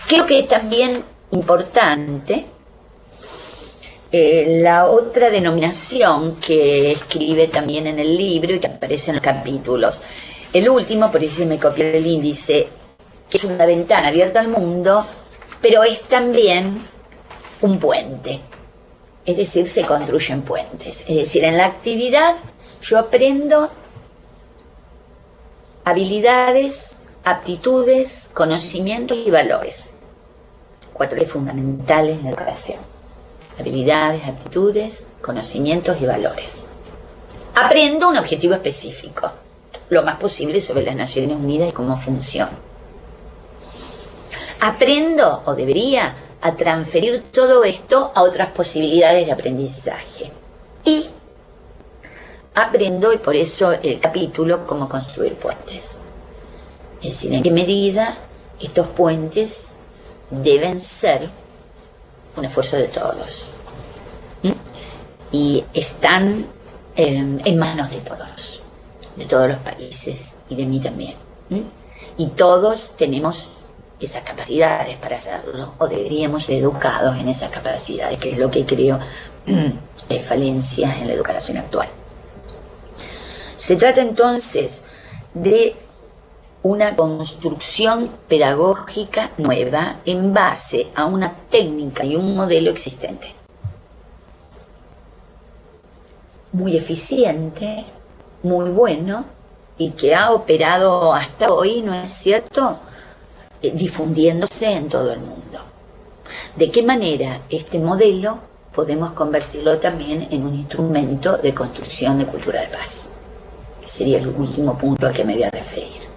Creo que es también importante la otra denominación que escribe también en el libro y que aparece en los capítulos. El último, por eso me copié el índice, que es una ventana abierta al mundo, pero es también un puente. Es decir, se construyen puentes. Es decir, en la actividad yo aprendo habilidades, aptitudes, conocimientos y valores. 4 ejes fundamentales en la educación. Habilidades, aptitudes, conocimientos y valores. Aprendo un objetivo específico. lo más posible sobre las Naciones Unidas y cómo funciona. Aprendo, o debería, a transferir todo esto a otras posibilidades de aprendizaje. Y aprendo, y por eso el capítulo, cómo construir puentes. Es decir, en qué medida estos puentes deben ser un esfuerzo de todos. Y están en manos de todos los países, y de mí también. Y todos tenemos esas capacidades para hacerlo, o deberíamos ser educados en esas capacidades, que es lo que creo de falencias en la educación actual. Se trata entonces de una construcción pedagógica nueva en base a una técnica y un modelo existente. Muy eficiente, muy bueno, y que ha operado hasta hoy, ¿no es cierto?, difundiéndose en todo el mundo. ¿De qué manera este modelo podemos convertirlo también en un instrumento de construcción de cultura de paz? Que sería el último punto al que me voy a referir.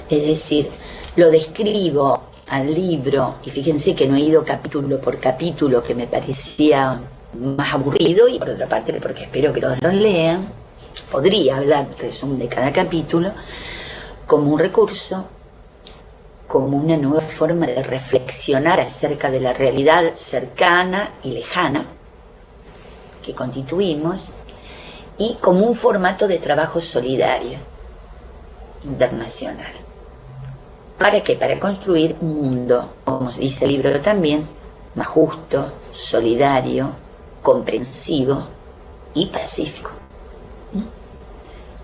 Es decir, lo describo al libro, y fíjense que no he ido capítulo por capítulo, que me parecía más aburrido, y por otra parte porque espero que todos lo lean. Podría hablar resumen de cada capítulo como un recurso, como una nueva forma de reflexionar acerca de la realidad cercana y lejana que constituimos, y como un formato de trabajo solidario internacional. ¿Para qué? Para construir un mundo, como dice el libro también, más justo, solidario, comprensivo y pacífico.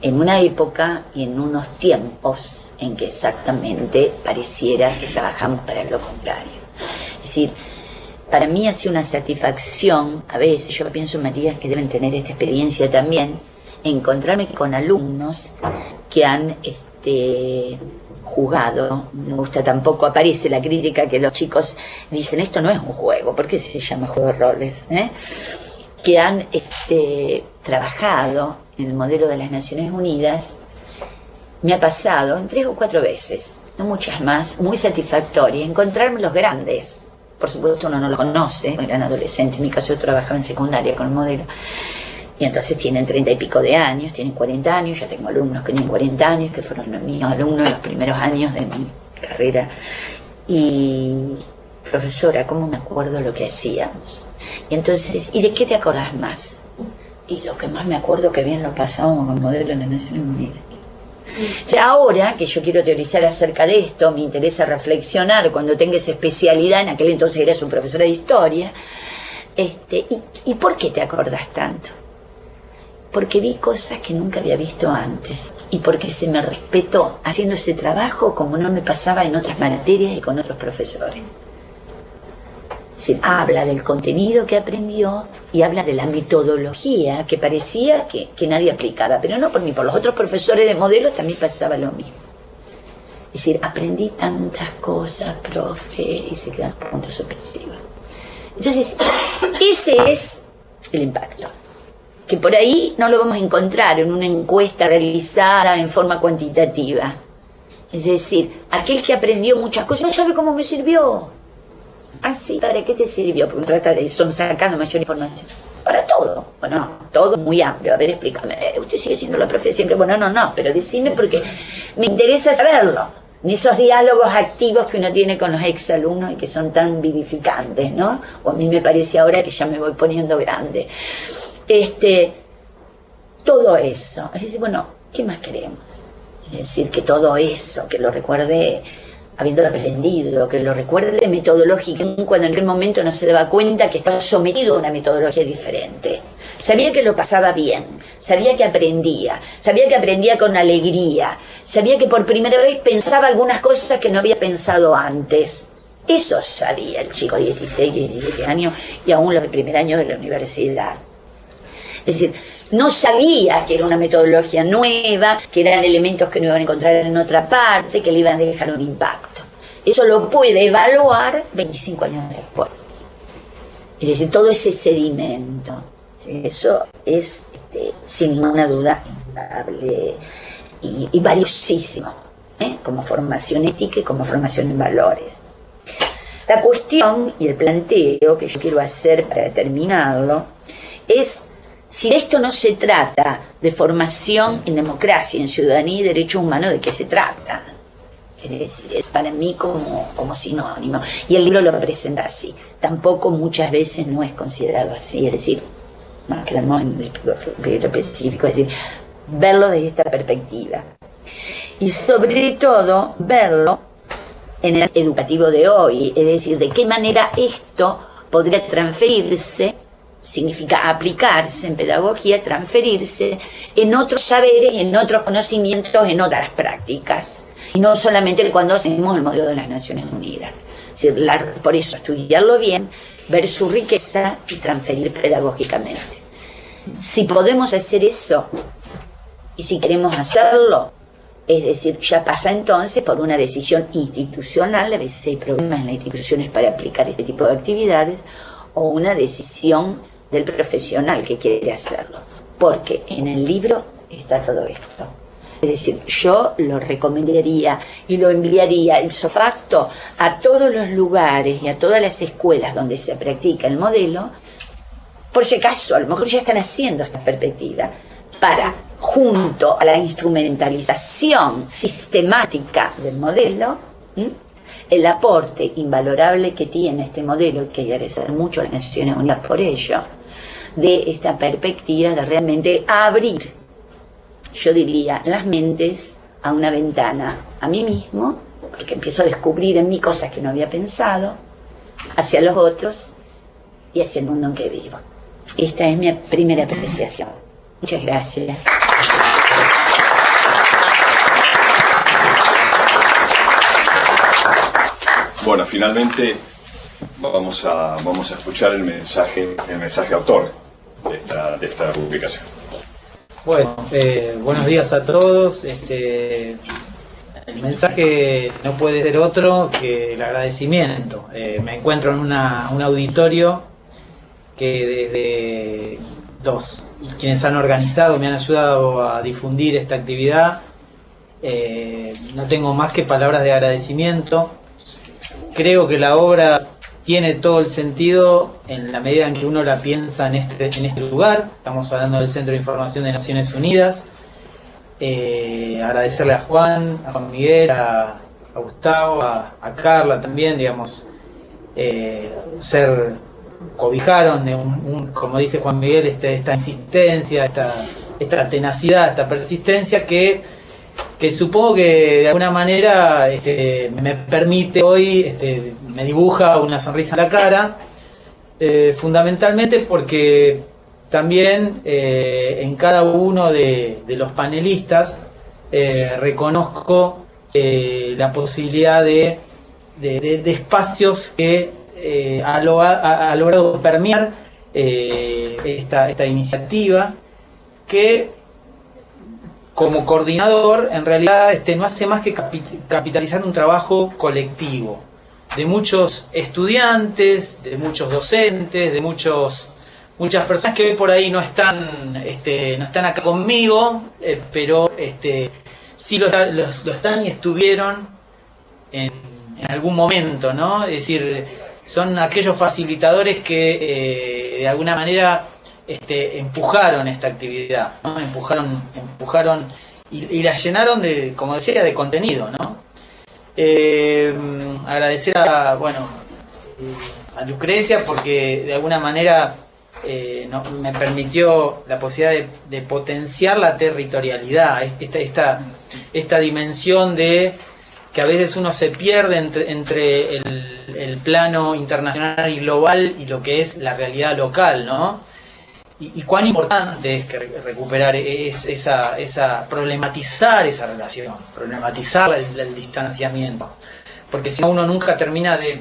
En una época y en unos tiempos en que exactamente pareciera que trabajamos para lo contrario. Es decir, para mí ha sido una satisfacción, a veces yo pienso, Matías, que deben tener esta experiencia también, encontrarme con alumnos que han jugado. Me gusta, tampoco aparece la crítica que los chicos dicen, esto no es un juego, ¿por qué se llama juego de roles? Que han trabajado en el modelo de las Naciones Unidas. Me ha pasado en 3 o 4 veces, no muchas más, muy satisfactoria, encontrarme los grandes. Por supuesto uno no los conoce, eran adolescentes, en mi caso yo trabajaba en secundaria con el modelo, y entonces tienen 30 y pico de años, tienen 40 años, ya tengo alumnos que tienen 40 años, que fueron mis alumnos en los primeros años de mi carrera. Y profesora, ¿cómo me acuerdo lo que hacíamos? Y entonces, ¿y de qué te acordás más? Y lo que más me acuerdo, que bien lo pasábamos con el modelo de las Naciones Unidas. Ya ahora que yo quiero teorizar acerca de esto, me interesa reflexionar cuando tenga esa especialidad. En aquel entonces eras un profesor de historia. ¿Y por qué te acordás tanto? Porque vi cosas que nunca había visto antes, y porque se me respetó haciendo ese trabajo como no me pasaba en otras materias y con otros profesores. Se habla del contenido que aprendió y habla de la metodología que parecía que nadie aplicaba, pero no por mí, por los otros profesores de modelos también pasaba lo mismo. Es decir, aprendí tantas cosas, profe, y se quedan puntos suspensivos. Entonces, ese es el impacto, que por ahí no lo vamos a encontrar en una encuesta realizada en forma cuantitativa. Es decir, aquel que aprendió muchas cosas no sabe cómo me sirvió. Ah, sí, ¿para qué te sirvió? Porque trata de sacando mayor información. Para todo. Bueno, todo muy amplio. A ver, explícame. Usted sigue siendo la profe siempre. Bueno, no, pero decime porque me interesa saberlo. En esos diálogos activos que uno tiene con los exalumnos y que son tan vivificantes, ¿no? O a mí me parece ahora que ya me voy poniendo grande. Todo eso. Es decir, bueno, ¿qué más queremos? Es decir, que todo eso, que lo recuerde habiéndolo aprendido, que lo recuerde metodológicamente, cuando en aquel momento no se daba cuenta que estaba sometido a una metodología diferente. Sabía que lo pasaba bien, sabía que aprendía con alegría, sabía que por primera vez pensaba algunas cosas que no había pensado antes. Eso sabía el chico de 16, 17 años y aún los de primer año de la universidad. Es decir, no sabía que era una metodología nueva, que eran elementos que no iban a encontrar en otra parte, que le iban a dejar un impacto. Eso lo puede evaluar 25 años después. Es decir, todo ese sedimento. Eso es, sin ninguna duda, indudable. y valiosísimo, como formación ética y como formación en valores. La cuestión y el planteo que yo quiero hacer para terminarlo es si esto no se trata de formación en democracia, en ciudadanía y derechos humanos, ¿de qué se trata? Es decir, es para mí como sinónimo. Y el libro lo presenta así. Tampoco muchas veces no es considerado así. Es decir, no quedamos en el específico, es decir, verlo desde esta perspectiva. Y sobre todo, verlo en el educativo de hoy. Es decir, de qué manera esto podría transferirse, significa aplicarse en pedagogía, transferirse en otros saberes, en otros conocimientos, en otras prácticas. Y no solamente cuando hacemos el modelo de las Naciones Unidas. Es decir, por eso estudiarlo bien, ver su riqueza y transferir pedagógicamente. Si podemos hacer eso, y si queremos hacerlo, es decir, ya pasa entonces por una decisión institucional, a veces hay problemas en las instituciones para aplicar este tipo de actividades, o una decisión del profesional que quiere hacerlo. Porque en el libro está todo esto. Es decir, yo lo recomendaría y lo enviaría ipso facto a todos los lugares y a todas las escuelas donde se practica el modelo, por si acaso, a lo mejor ya están haciendo esta perspectiva, para, junto a la instrumentalización sistemática del modelo, el aporte invalorable que tiene este modelo, y que hay que agradecer mucho a las Naciones Unidas por ello, de esta perspectiva de realmente abrir, yo diría, las mentes a una ventana a mí mismo, porque empiezo a descubrir en mí cosas que no había pensado, hacia los otros y hacia el mundo en que vivo. Esta es mi primera apreciación. Muchas gracias. Bueno, finalmente vamos a escuchar el mensaje autor de esta publicación. Bueno, buenos días a todos. El mensaje no puede ser otro que el agradecimiento. Me encuentro en un auditorio que desde quienes han organizado me han ayudado a difundir esta actividad. No tengo más que palabras de agradecimiento. Creo que la obra tiene todo el sentido en la medida en que uno la piensa en este lugar. Estamos hablando del Centro de Información de Naciones Unidas. Agradecerle a Juan Miguel, a Gustavo, a Carla también, digamos, cobijaron de como dice Juan Miguel, esta insistencia, esta tenacidad, esta persistencia que supongo que de alguna manera me permite hoy, me dibuja una sonrisa en la cara, fundamentalmente porque también en cada uno de los panelistas reconozco la posibilidad de espacios que ha logrado permear esta iniciativa, que como coordinador en realidad no hace más que capitalizar un trabajo colectivo de muchos estudiantes, de muchos docentes, de muchas personas que hoy por ahí no están acá conmigo, pero sí lo están y estuvieron en algún momento, ¿no? Es decir, son aquellos facilitadores que de alguna manera empujaron esta actividad, ¿no? Empujaron y la llenaron de, como decía, de contenido, ¿no? Agradecer a Lucrecia porque de alguna manera me permitió la posibilidad de potenciar la territorialidad, esta dimensión de que a veces uno se pierde entre el plano internacional y global y lo que es la realidad local, ¿no? Y cuán importante es que recuperar problematizar esa relación, problematizar el distanciamiento, porque si no uno nunca termina de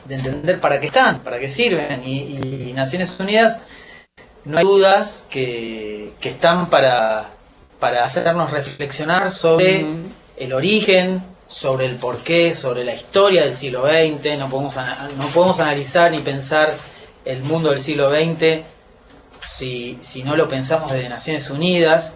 entender para qué están, para qué sirven, y Naciones Unidas no hay dudas que están para hacernos reflexionar sobre el origen, sobre el porqué, sobre la historia del siglo XX. No podemos analizar ni pensar el mundo del siglo XX si no lo pensamos desde Naciones Unidas,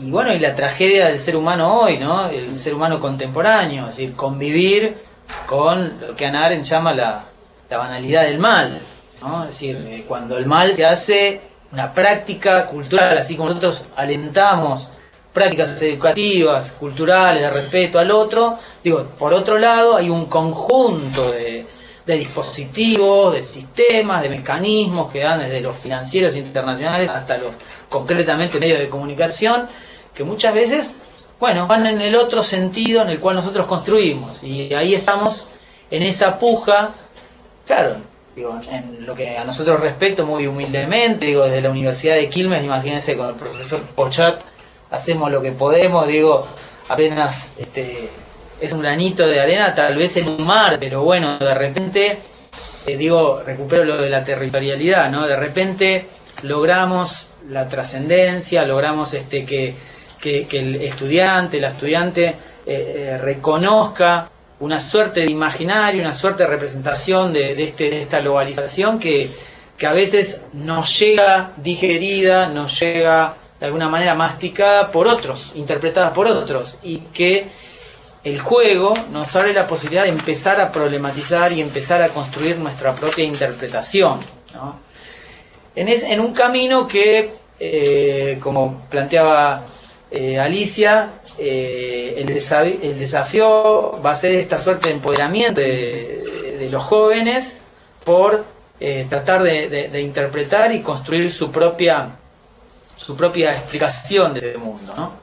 bueno, y la tragedia del ser humano hoy, ¿no? El ser humano contemporáneo, es decir, convivir con lo que Hannah Arendt llama la banalidad del mal, ¿no? Es decir, cuando el mal se hace una práctica cultural, así como nosotros alentamos prácticas educativas, culturales, de respeto al otro, digo, por otro lado hay un conjunto de dispositivos, de sistemas, de mecanismos que dan desde los financieros internacionales hasta los concretamente medios de comunicación, que muchas veces, bueno, van en el otro sentido en el cual nosotros construimos, y ahí estamos en esa puja, claro, digo, en lo que a nosotros respecta, muy humildemente, digo, desde la Universidad de Quilmes, imagínense, con el profesor Pochat hacemos lo que podemos, digo, apenas es un granito de arena, tal vez en un mar, pero bueno, de repente, digo, recupero lo de la territorialidad, ¿no? De repente logramos la trascendencia, logramos que el estudiante, la estudiante reconozca una suerte de imaginario, una suerte de representación de esta globalización que a veces nos llega digerida, nos llega de alguna manera masticada por otros, interpretada por otros, y que el juego nos abre la posibilidad de empezar a problematizar y empezar a construir nuestra propia interpretación, ¿no? En un camino que, como planteaba Alicia, el desafío va a ser esta suerte de empoderamiento de los jóvenes por tratar de interpretar y construir su propia explicación de ese mundo, ¿no?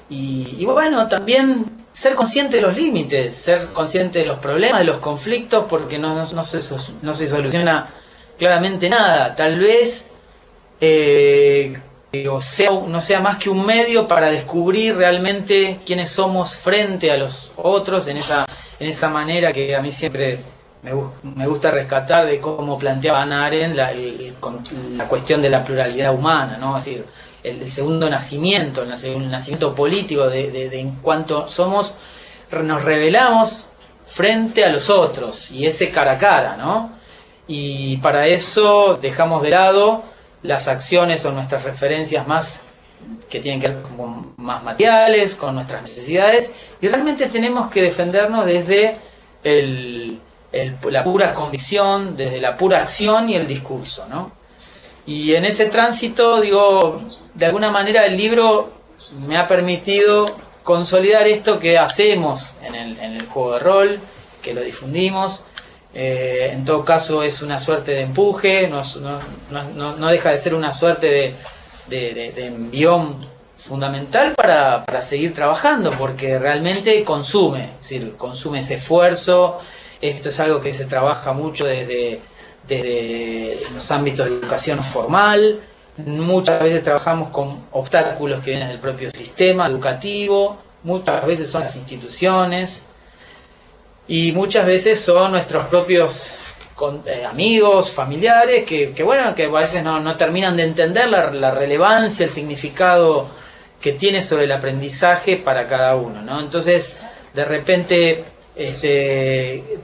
Y bueno, también ser consciente de los límites, ser consciente de los problemas, de los conflictos, porque no se soluciona claramente nada. Tal vez no sea más que un medio para descubrir realmente quiénes somos frente a los otros, en esa manera que a mí siempre me gusta rescatar de cómo planteaba Hannah Arendt la cuestión de la pluralidad humana, ¿no? Es decir, el segundo nacimiento, el nacimiento político de en cuanto nos revelamos frente a los otros, y ese cara a cara, ¿no? Y para eso dejamos de lado las acciones o nuestras referencias más que tienen que ver con más materiales, con nuestras necesidades, y realmente tenemos que defendernos desde la pura convicción, desde la pura acción y el discurso, ¿no? Y en ese tránsito, digo, de alguna manera el libro me ha permitido consolidar esto que hacemos en el juego de rol, que lo difundimos. En todo caso es una suerte de empuje, no deja de ser una suerte de envión fundamental para seguir trabajando, porque realmente consume, es decir, consume ese esfuerzo. Esto es algo que se trabaja mucho desde los ámbitos de educación formal. Muchas veces trabajamos con obstáculos que vienen del propio sistema educativo, muchas veces son las instituciones, y muchas veces son nuestros propios amigos, familiares, que a veces no terminan de entender la relevancia, el significado que tiene sobre el aprendizaje para cada uno, ¿no? Entonces, de repente,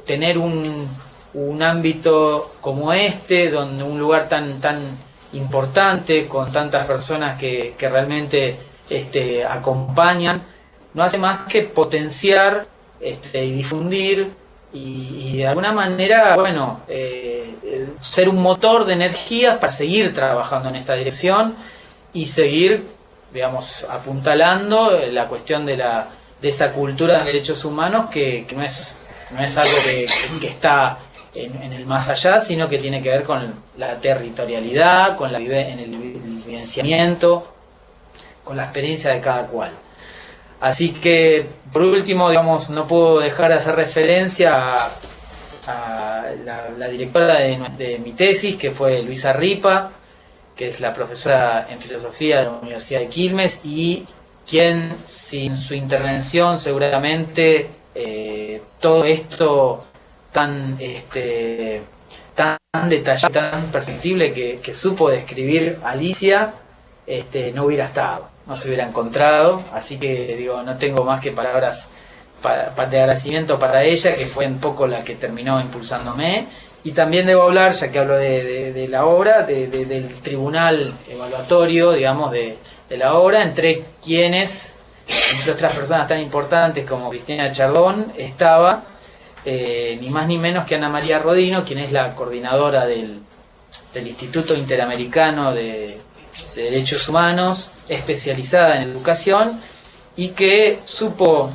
tener un ámbito como donde un lugar tan importante, con tantas personas que realmente acompañan, no hace más que potenciar y difundir y de alguna manera, bueno, ser un motor de energías para seguir trabajando en esta dirección y seguir, digamos, apuntalando la cuestión de esa cultura de derechos humanos que no es algo que está en el más allá, sino que tiene que ver con la territorialidad, con el vivenciamiento, con la experiencia de cada cual. Así que, por último, digamos, no puedo dejar de hacer referencia a la directora de mi tesis, que fue Luisa Ripa, que es la profesora en filosofía de la Universidad de Quilmes, y quien, sin su intervención, seguramente todo esto tan detallado, tan perfectible que supo describir Alicia, no hubiera estado, no se hubiera encontrado. Así que, digo, no tengo más que palabras de agradecimiento para ella, que fue un poco la que terminó impulsándome. Y también debo hablar, ya que hablo de la obra, del tribunal evaluatorio, digamos, de de la obra, entre quienes, entre otras personas tan importantes como Cristina Chardón, estaba ni más ni menos que Ana María Rodino, quien es la coordinadora del Instituto Interamericano de Derechos Humanos, especializada en educación, y que supo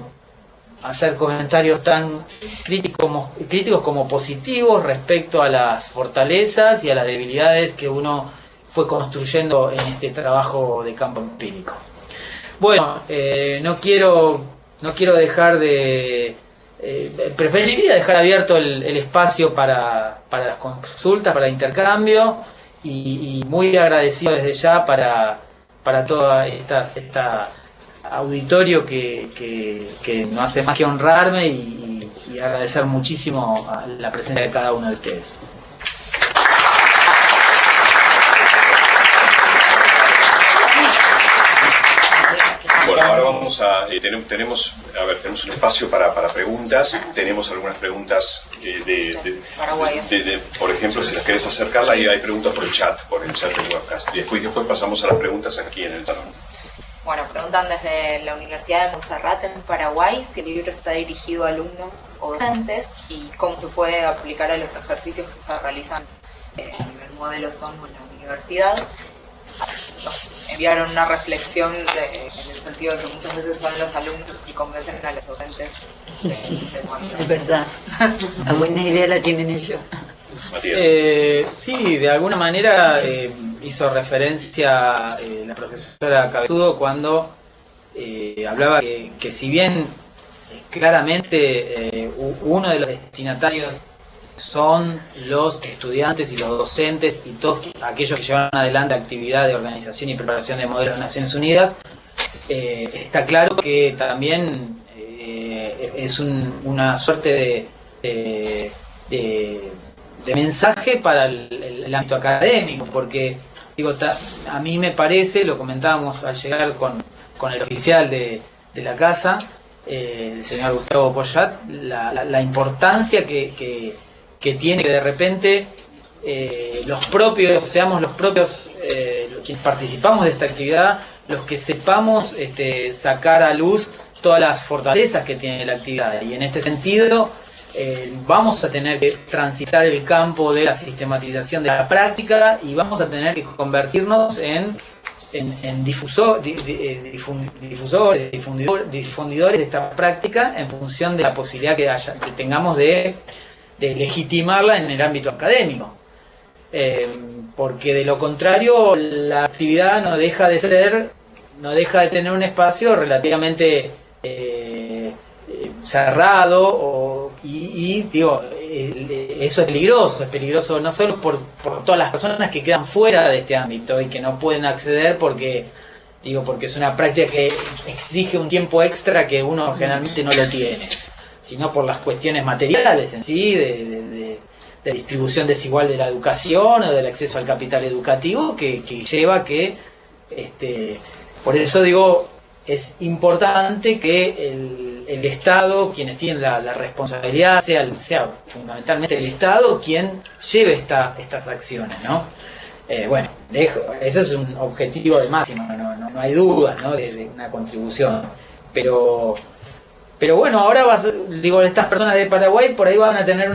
hacer comentarios tan críticos como positivos respecto a las fortalezas y a las debilidades que uno fue construyendo en este trabajo de campo empírico. Bueno, no quiero dejar de... preferiría dejar abierto el espacio para las consultas, para el intercambio, y muy agradecido desde ya para toda esta auditorio que no hace más que honrarme y agradecer muchísimo la presencia de cada uno de ustedes. Bueno, ahora vamos a... tenemos un espacio para preguntas. Tenemos algunas preguntas por ejemplo, si las querés acercarla, y hay preguntas por el chat del webcast. Y después pasamos a las preguntas aquí en el salón. Bueno, preguntan desde la Universidad de Montserrat en Paraguay si el libro está dirigido a alumnos o docentes y cómo se puede aplicar a los ejercicios que se realizan en el modelo SON o en la universidad. Nos enviaron una reflexión en el sentido de que muchas veces son los alumnos que convencen a los docentes Es verdad, la buena idea la tienen ellos. Sí, de alguna manera hizo referencia la profesora Cabezudo cuando hablaba que si bien claramente uno de los destinatarios son los estudiantes y los docentes y todos aquellos que llevan adelante actividad de organización y preparación de modelos de Naciones Unidas, está claro que también es una suerte de mensaje para el ámbito académico, porque digo, a mí me parece, lo comentábamos al llegar con el oficial de la casa, el señor Gustavo Poyat, la importancia que tiene que de repente seamos los propios quienes participamos de esta actividad, los que sepamos sacar a luz todas las fortalezas que tiene la actividad, y en este sentido vamos a tener que transitar el campo de la sistematización de la práctica y vamos a tener que convertirnos en difundidores de esta práctica en función de la posibilidad que tengamos de legitimarla en el ámbito académico. Porque de lo contrario la actividad no deja de tener un espacio relativamente cerrado y digo, eso es peligroso no solo por todas las personas que quedan fuera de este ámbito y que no pueden acceder porque es una práctica que exige un tiempo extra que uno generalmente no lo tiene, sino por las cuestiones materiales en sí, de distribución desigual de la educación o del acceso al capital educativo que lleva que por eso digo, es importante que el Estado, quienes tienen la responsabilidad, sea fundamentalmente el Estado quien lleve estas acciones, ¿no? Bueno, eso es un objetivo de máximo, no hay duda, ¿no? de una contribución. Pero bueno, ahora estas personas de Paraguay por ahí van a tener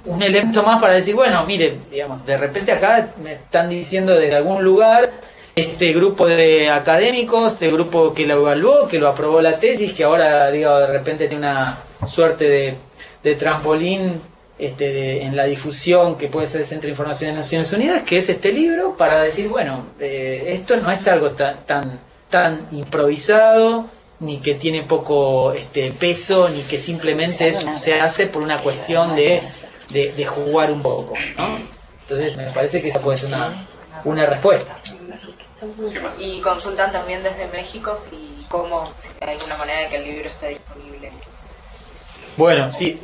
un elemento más para decir, bueno, mire, digamos, de repente acá me están diciendo desde algún lugar, este grupo de académicos, este grupo que lo evaluó, que lo aprobó la tesis, que ahora, de repente tiene una suerte de trampolín en la difusión que puede ser el Centro de Información de Naciones Unidas, que es este libro, para decir, bueno, esto no es algo tan improvisado, ni que tiene poco peso, ni que simplemente se hace por una cuestión de jugar un poco, ¿no? Entonces me parece que esa puede ser una respuesta. Y consultan también desde México si hay alguna manera de que el libro esté disponible. Bueno, sí.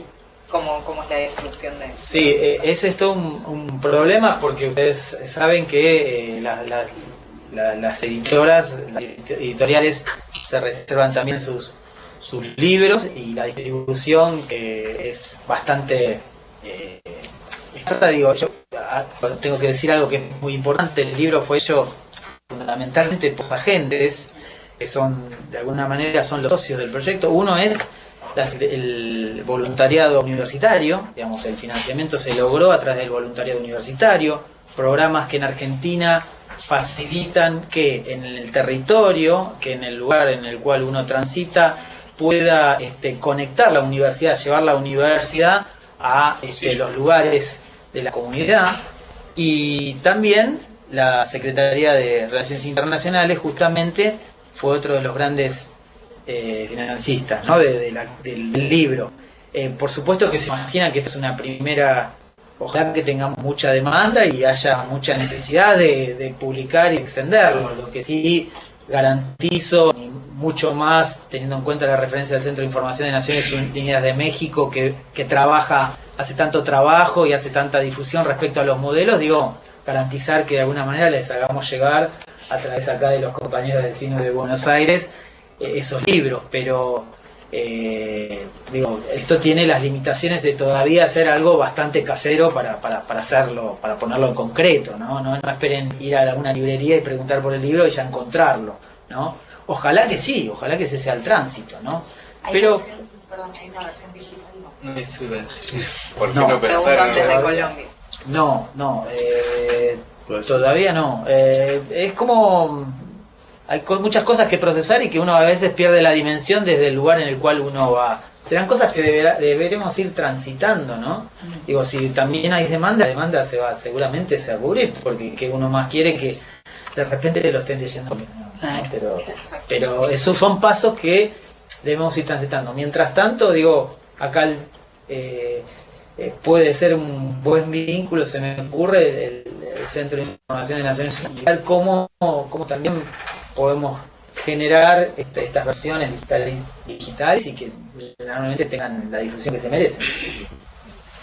¿Cómo es la distribución de eso? Sí, ese es todo un problema porque ustedes saben que las editoras, las editoriales se reservan también sus libros y la distribución que es bastante... yo tengo que decir algo que es muy importante. El libro fue hecho fundamentalmente dos agentes que son, de alguna manera, son los socios del proyecto. Uno es el voluntariado universitario, digamos, el financiamiento se logró a través del voluntariado universitario, programas que en Argentina facilitan que en el territorio, que en el lugar en el cual uno transita, pueda conectar la universidad, llevar la universidad a los lugares de la comunidad. Y también la Secretaría de Relaciones Internacionales justamente fue otro de los grandes financistas, ¿no? del libro. Por supuesto que se imaginan que esta es una primera, ojalá que tengamos mucha demanda y haya mucha necesidad de publicar y extenderlo. Lo que sí garantizo, y mucho más teniendo en cuenta la referencia del Centro de Información de Naciones Unidas de México, que hace tanto trabajo y hace tanta difusión respecto a los modelos, garantizar que de alguna manera les hagamos llegar a través acá de los compañeros vecinos de Buenos Aires esos libros, pero esto tiene las limitaciones de todavía hacer algo bastante casero para hacerlo, para ponerlo en concreto, ¿no? No esperen ir a alguna librería y preguntar por el libro y ya encontrarlo, ¿no? Ojalá que sí, ojalá que ese sea el tránsito, ¿no? Pero hay una versión digital, ¿no? Eso iba a decir. ¿Por qué no Preguntan desde Colombia. No, todavía no. Es como... Hay muchas cosas que procesar y que uno a veces pierde la dimensión desde el lugar en el cual uno va. Serán cosas que deberemos ir transitando, ¿no? Si también hay demanda, la demanda seguramente se va a cubrir, porque que uno más quiere que de repente lo estén leyendo. ¿No? Pero esos son pasos que debemos ir transitando. Mientras tanto, acá puede ser un buen vínculo, se me ocurre, el Centro de Información de Naciones Unidas, cómo también podemos generar estas versiones digitales y que realmente tengan la difusión que se merecen.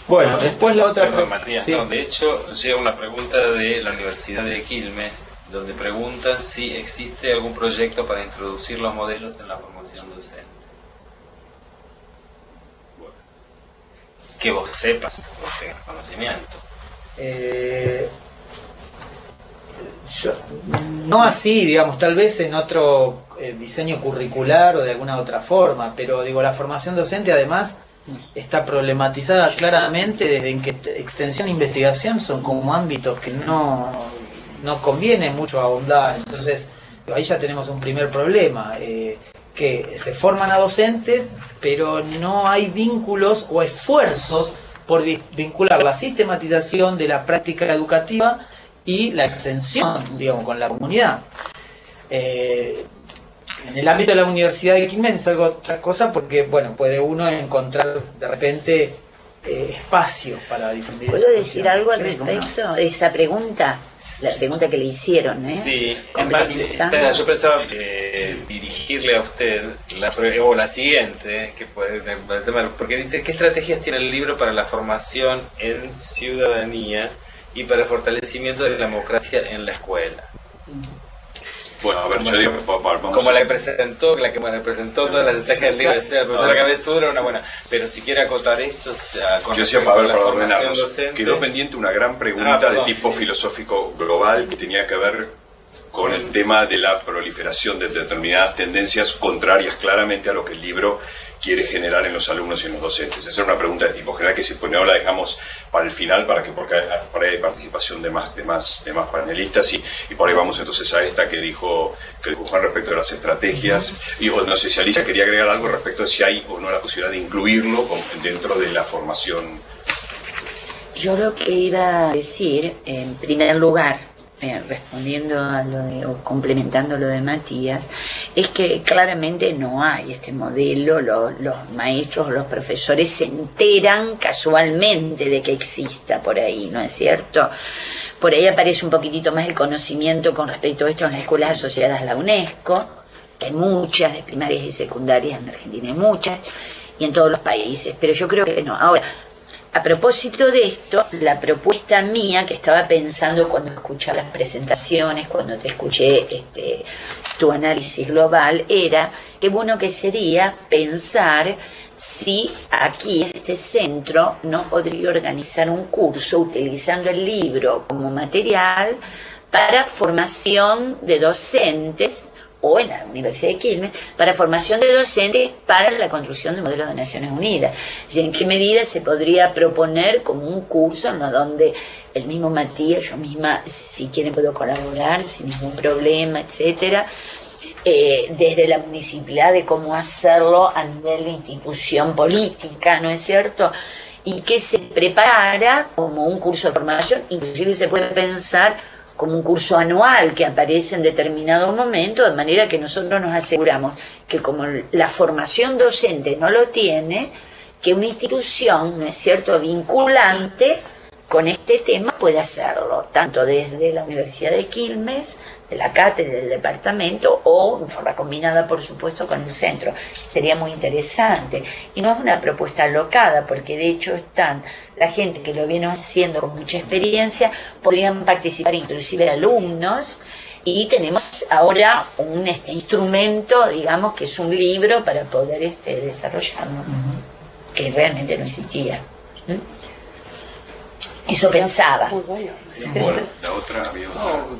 Bueno, después la otra... Perdón, Matías, sí. no, de hecho llega una pregunta de la Universidad de Quilmes, donde preguntan si existe algún proyecto para introducir los modelos en la formación docente. Bueno, que vos sepas, vos tengas conocimiento. No así, tal vez en otro diseño curricular o de alguna otra forma, pero la formación docente además está problematizada claramente desde en que extensión e investigación son como ámbitos que no conviene mucho ahondar. Entonces ahí ya tenemos un primer problema, que se forman a docentes, pero no hay vínculos o esfuerzos por vincular la sistematización de la práctica educativa y la extensión, con la comunidad. En el ámbito de la Universidad de Quilmes es algo otra cosa, porque puede uno encontrar de repente espacios para difundir. ¿Puedo decir algo al respecto de esa pregunta? La pregunta que le hicieron, Sí, espera, yo pensaba dirigirle a usted la siguiente, que puede porque dice, ¿qué estrategias tiene el libro para la formación en ciudadanía y para el fortalecimiento de la democracia en la escuela? Bueno, a ver, yo digo, vamos como la que presentó todas las estrategias del libro, la profesora Cabezura, una buena. Pero si quiere acotar esto, con yo decía, para ordenarnos, docente. quedó pendiente una gran pregunta de tipo filosófico global que tenía que ver con el tema de la proliferación de determinadas tendencias contrarias claramente a lo que el libro quiere generar en los alumnos y en los docentes. Esa es una pregunta de tipo general que si no la dejamos para el final, porque por ahí hay participación de más panelistas y por ahí vamos entonces a esta que dijo Juan respecto de las estrategias. Y no sé si Alicia quería agregar algo respecto de si hay o no la posibilidad de incluirlo dentro de la formación. Yo lo que iba a decir, en primer lugar, respondiendo a o complementando lo de Matías, es que claramente no hay este modelo. Los maestros o los profesores se enteran casualmente de que exista por ahí, ¿no es cierto? Por ahí aparece un poquitito más el conocimiento con respecto a esto en las escuelas asociadas a la UNESCO, que hay muchas, de primarias y secundarias en Argentina hay muchas, y en todos los países, pero yo creo que no. Ahora, a propósito de esto, la propuesta mía, que estaba pensando cuando escuchaba las presentaciones, cuando te escuché tu análisis global, era que bueno que sería pensar si aquí, este centro, no podría organizar un curso utilizando el libro como material para formación de docentes, o en la Universidad de Quilmes, para formación de docentes para la construcción de modelos de Naciones Unidas. Y en qué medida se podría proponer como un curso en donde el mismo Matías, yo misma, si quieren puedo colaborar sin ningún problema, etcétera, desde la municipalidad de cómo hacerlo a nivel de institución política, ¿no es cierto? Y que se preparara como un curso de formación, inclusive se puede pensar como un curso anual que aparece en determinado momento, de manera que nosotros nos aseguramos que como la formación docente no lo tiene, que una institución, ¿no es cierto?, vinculante con este tema puede hacerlo, tanto desde la Universidad de Quilmes, de la cátedra del departamento, o en forma combinada, por supuesto, con el centro. Sería muy interesante. Y no es una propuesta alocada, porque de hecho están la gente que lo viene haciendo con mucha experiencia, podrían participar inclusive alumnos, y tenemos ahora un instrumento, digamos, que es un libro para poder desarrollarlo, que realmente no existía. Eso pensaba. Bueno, la otra había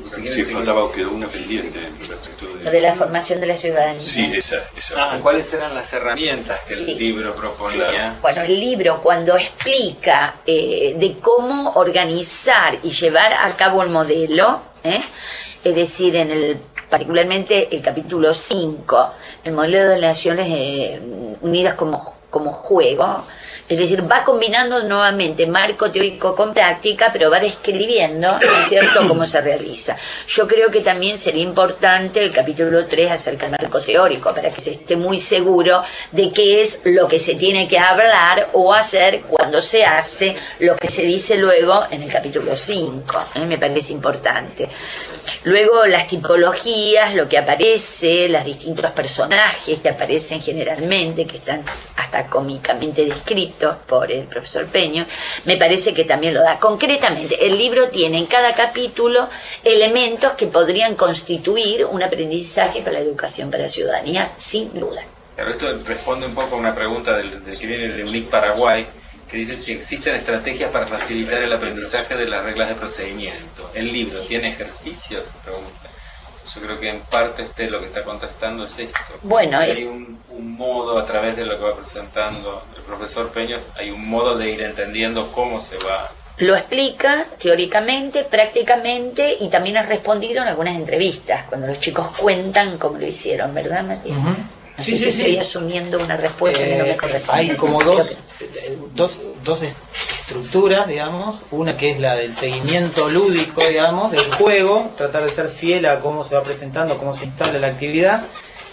sí, faltaba, quedó una pendiente respecto Lo de la formación de la ciudadanía. Sí, esa. ¿Cuáles eran las herramientas que el libro proponía? Claro. Bueno, el libro cuando explica de cómo organizar y llevar a cabo el modelo, es decir, particularmente el capítulo 5, el modelo de Naciones Unidas como juego. Es decir, va combinando nuevamente marco teórico con práctica, pero va describiendo, ¿no es cierto?, cómo se realiza. Yo creo que también sería importante el capítulo 3 acerca del marco teórico, para que se esté muy seguro de qué es lo que se tiene que hablar o hacer cuando se hace lo que se dice luego en el capítulo 5. Me parece importante. Luego las tipologías, lo que aparece, los distintos personajes que aparecen generalmente, que están hasta cómicamente descritos por el profesor Peño, me parece que también lo da. Concretamente, el libro tiene en cada capítulo elementos que podrían constituir un aprendizaje para la educación para la ciudadanía, sin duda. Pero esto responde un poco a una pregunta del que viene de UNIC Paraguay, que dice si existen estrategias para facilitar el aprendizaje de las reglas de procedimiento. ¿El libro tiene ejercicios? Pregunta. Yo creo que en parte usted lo que está contestando es esto. Bueno, hay un modo, a través de lo que va presentando el profesor Peños, hay un modo de ir entendiendo cómo se va. Lo explica teóricamente, prácticamente, y también ha respondido en algunas entrevistas, cuando los chicos cuentan cómo lo hicieron, ¿verdad, Matías? No sé si estoy asumiendo una respuesta que no me corresponde. Hay como dos estructuras, digamos. Una que es la del seguimiento lúdico, digamos, del juego, tratar de ser fiel a cómo se va presentando, cómo se instala la actividad.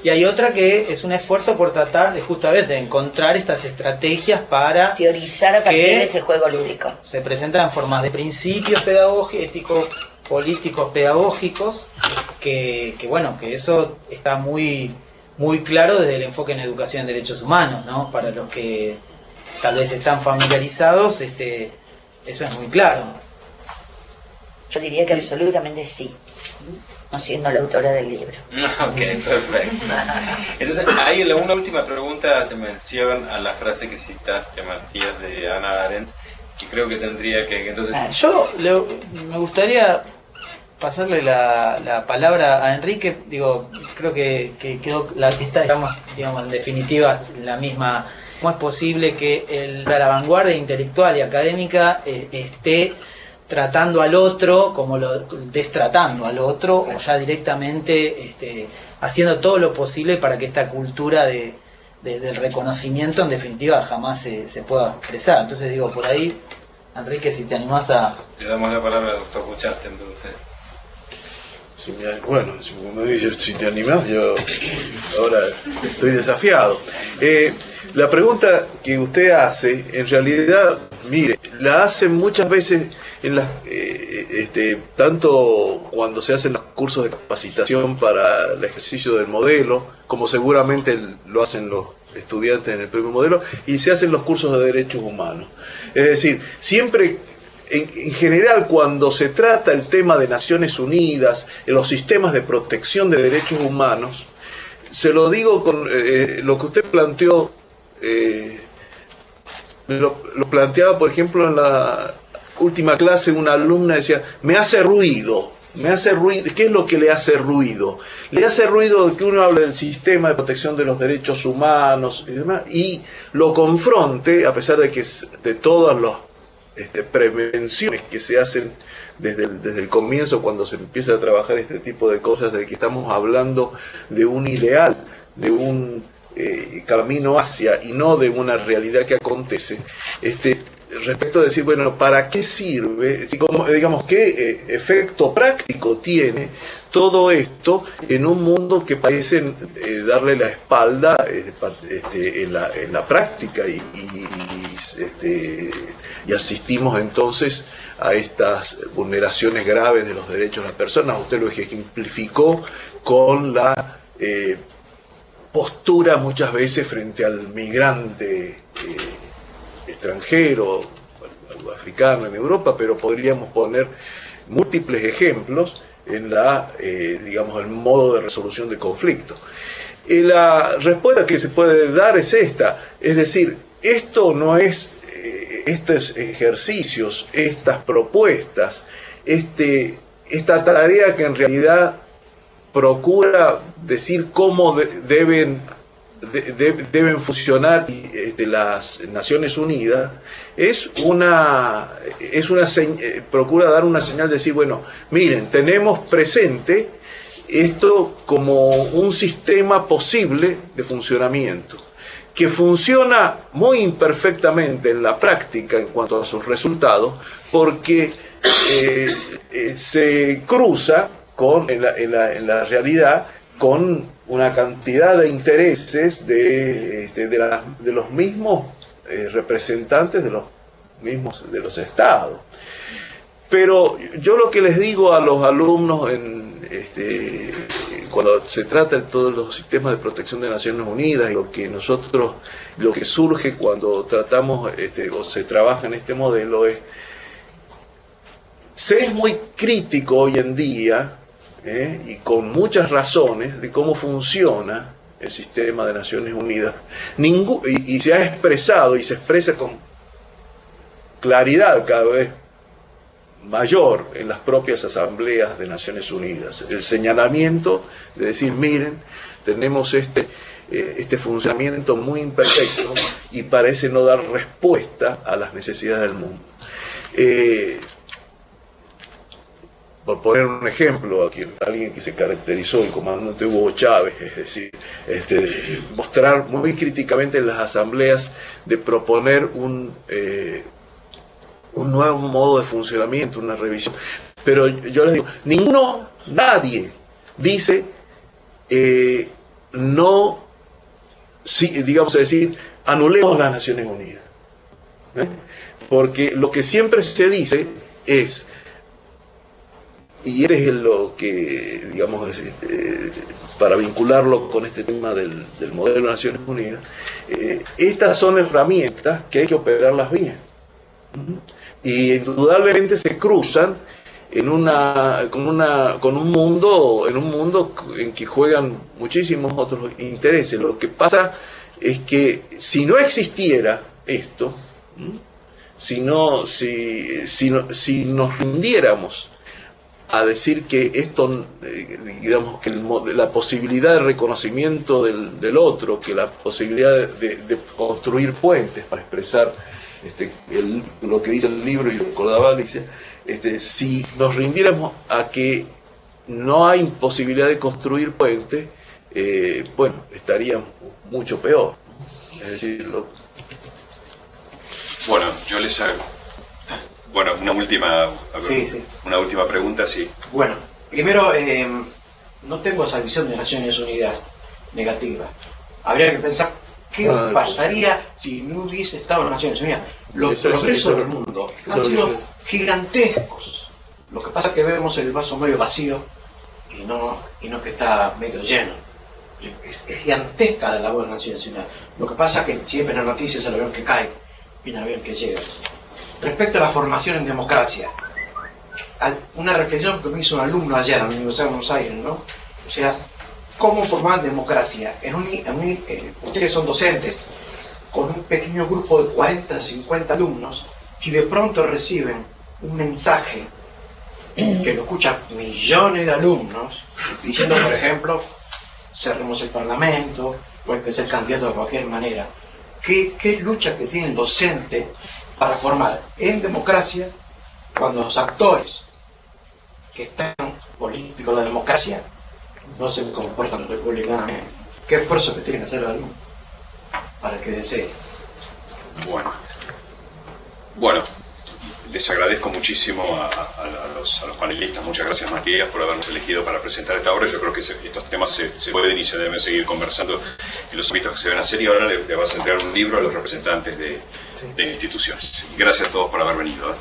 Y hay otra que es un esfuerzo por tratar de justamente encontrar estas estrategias para teorizar a partir de ese juego lúdico. Se presentan en formas de principios pedagógicos, éticos, políticos, pedagógicos, que eso está muy claro desde el enfoque en educación en derechos humanos, ¿no? Para los que tal vez están familiarizados, eso es muy claro. Yo diría que absolutamente sí, no siendo la autora del libro. Ok, perfecto. Entonces, hay una última pregunta, hace mención a la frase que citaste, Matías, de Hannah Arendt, que creo que tendría que... Entonces... me gustaría pasarle la palabra a Enrique. Creo que quedó digamos, en definitiva la misma. ¿Cómo es posible que la vanguardia intelectual y académica esté tratando al otro como destratando al otro, o ya directamente haciendo todo lo posible para que esta cultura del reconocimiento en definitiva jamás se pueda expresar? Entonces por ahí, Enrique, si te animás a... Le damos la palabra al doctor Buchaste, entonces. Bueno, como dice, si te animás, yo ahora estoy desafiado. La pregunta que usted hace, en realidad, mire, la hacen muchas veces en tanto cuando se hacen los cursos de capacitación para el ejercicio del modelo, como seguramente lo hacen los estudiantes en el primer modelo, y se hacen los cursos de derechos humanos. Es decir, siempre... En general, cuando se trata el tema de Naciones Unidas, los sistemas de protección de derechos humanos, se lo digo con lo que usted planteó, lo planteaba, por ejemplo, en la última clase, una alumna decía, me hace ruido Me hace ruido. ¿Qué es lo que le hace ruido? Le hace ruido que uno hable del sistema de protección de los derechos humanos y demás, y lo confronte, a pesar de que de todas las prevenciones que se hacen desde el comienzo, cuando se empieza a trabajar este tipo de cosas, de que estamos hablando de un ideal, de un camino hacia, y no de una realidad que acontece, respecto a decir, bueno, ¿para qué sirve? Digamos, ¿qué efecto práctico tiene todo esto en un mundo que parece darle la espalda en la práctica y asistimos entonces a estas vulneraciones graves de los derechos de las personas? Usted lo ejemplificó con la postura muchas veces frente al migrante extranjero, africano en Europa, pero podríamos poner múltiples ejemplos en digamos, el modo de resolución de conflictos. La respuesta que se puede dar es esta, es decir, esto no es, estos ejercicios, estas propuestas, esta tarea que en realidad procura decir cómo deben funcionar las Naciones Unidas, procura dar una señal de decir, bueno, miren, tenemos presente esto como un sistema posible de funcionamiento, que funciona muy imperfectamente en la práctica en cuanto a sus resultados, porque se cruza en la realidad con una cantidad de intereses de los mismos representantes de los estados. Pero yo lo que les digo a los alumnos cuando se trata de todos los sistemas de protección de Naciones Unidas, y lo que surge cuando tratamos o se trabaja en este modelo es, se es muy crítico hoy en día, y con muchas razones, de cómo funciona el sistema de Naciones Unidas, y se ha expresado y se expresa con claridad cada vez mayor en las propias asambleas de Naciones Unidas, el señalamiento de decir, miren, tenemos este funcionamiento muy imperfecto y parece no dar respuesta a las necesidades del mundo. Por poner un ejemplo, alguien que se caracterizó, el comandante Hugo Chávez, es decir, mostrar muy críticamente en las asambleas de proponer un nuevo modo de funcionamiento, una revisión. Pero yo les digo, nadie dice digamos decir, anulemos las Naciones Unidas. Porque lo que siempre se dice es, y es lo que, digamos, para vincularlo con este tema del modelo de Naciones Unidas, estas son herramientas que hay que operarlas bien. Y indudablemente se cruzan en un mundo en que juegan muchísimos otros intereses. Lo que pasa es que si no existiera esto, si nos rindiéramos a decir que esto, digamos, que la posibilidad de reconocimiento del otro, que la posibilidad de construir puentes para expresar lo que dice el libro, y lo recordaba Alicia, si nos rindiéramos a que no hay posibilidad de construir puentes, bueno, estaría mucho peor. Es decir, Bueno, yo les hago una última pregunta, sí. Bueno, primero, no tengo esa visión de Naciones Unidas negativa. Habría que pensar qué pasaría si no hubiese estado en Naciones Unidas. Los progresos del mundo han sido gigantescos. Lo que pasa es que vemos el vaso medio vacío y no que está medio lleno. Es gigantesca la labor de Naciones Unidas. Lo que pasa es que siempre en las noticias el avión que cae y el avión que llega. Respecto a la formación en democracia, una reflexión que me hizo un alumno ayer en la Universidad de Buenos Aires, ¿no? O sea, ¿cómo formar democracia? Ustedes son docentes, con un pequeño grupo de 40, 50 alumnos, si de pronto reciben un mensaje que lo escuchan millones de alumnos, diciendo, por ejemplo, cerremos el Parlamento, o hay que ser candidato de cualquier manera. ¿Qué lucha que tiene el docente para formar en democracia cuando los actores que están políticos de la democracia no se comportan republicanamente? ¿Qué esfuerzo que tiene que hacer el alumno para que desee? Bueno, les agradezco muchísimo a los panelistas. Muchas gracias, Matías, por habernos elegido para presentar esta obra. Yo creo que estos temas se pueden y se deben seguir conversando en los ámbitos que se deben hacer, y ahora le vas a entregar un libro a los representantes de instituciones. Gracias a todos por haber venido.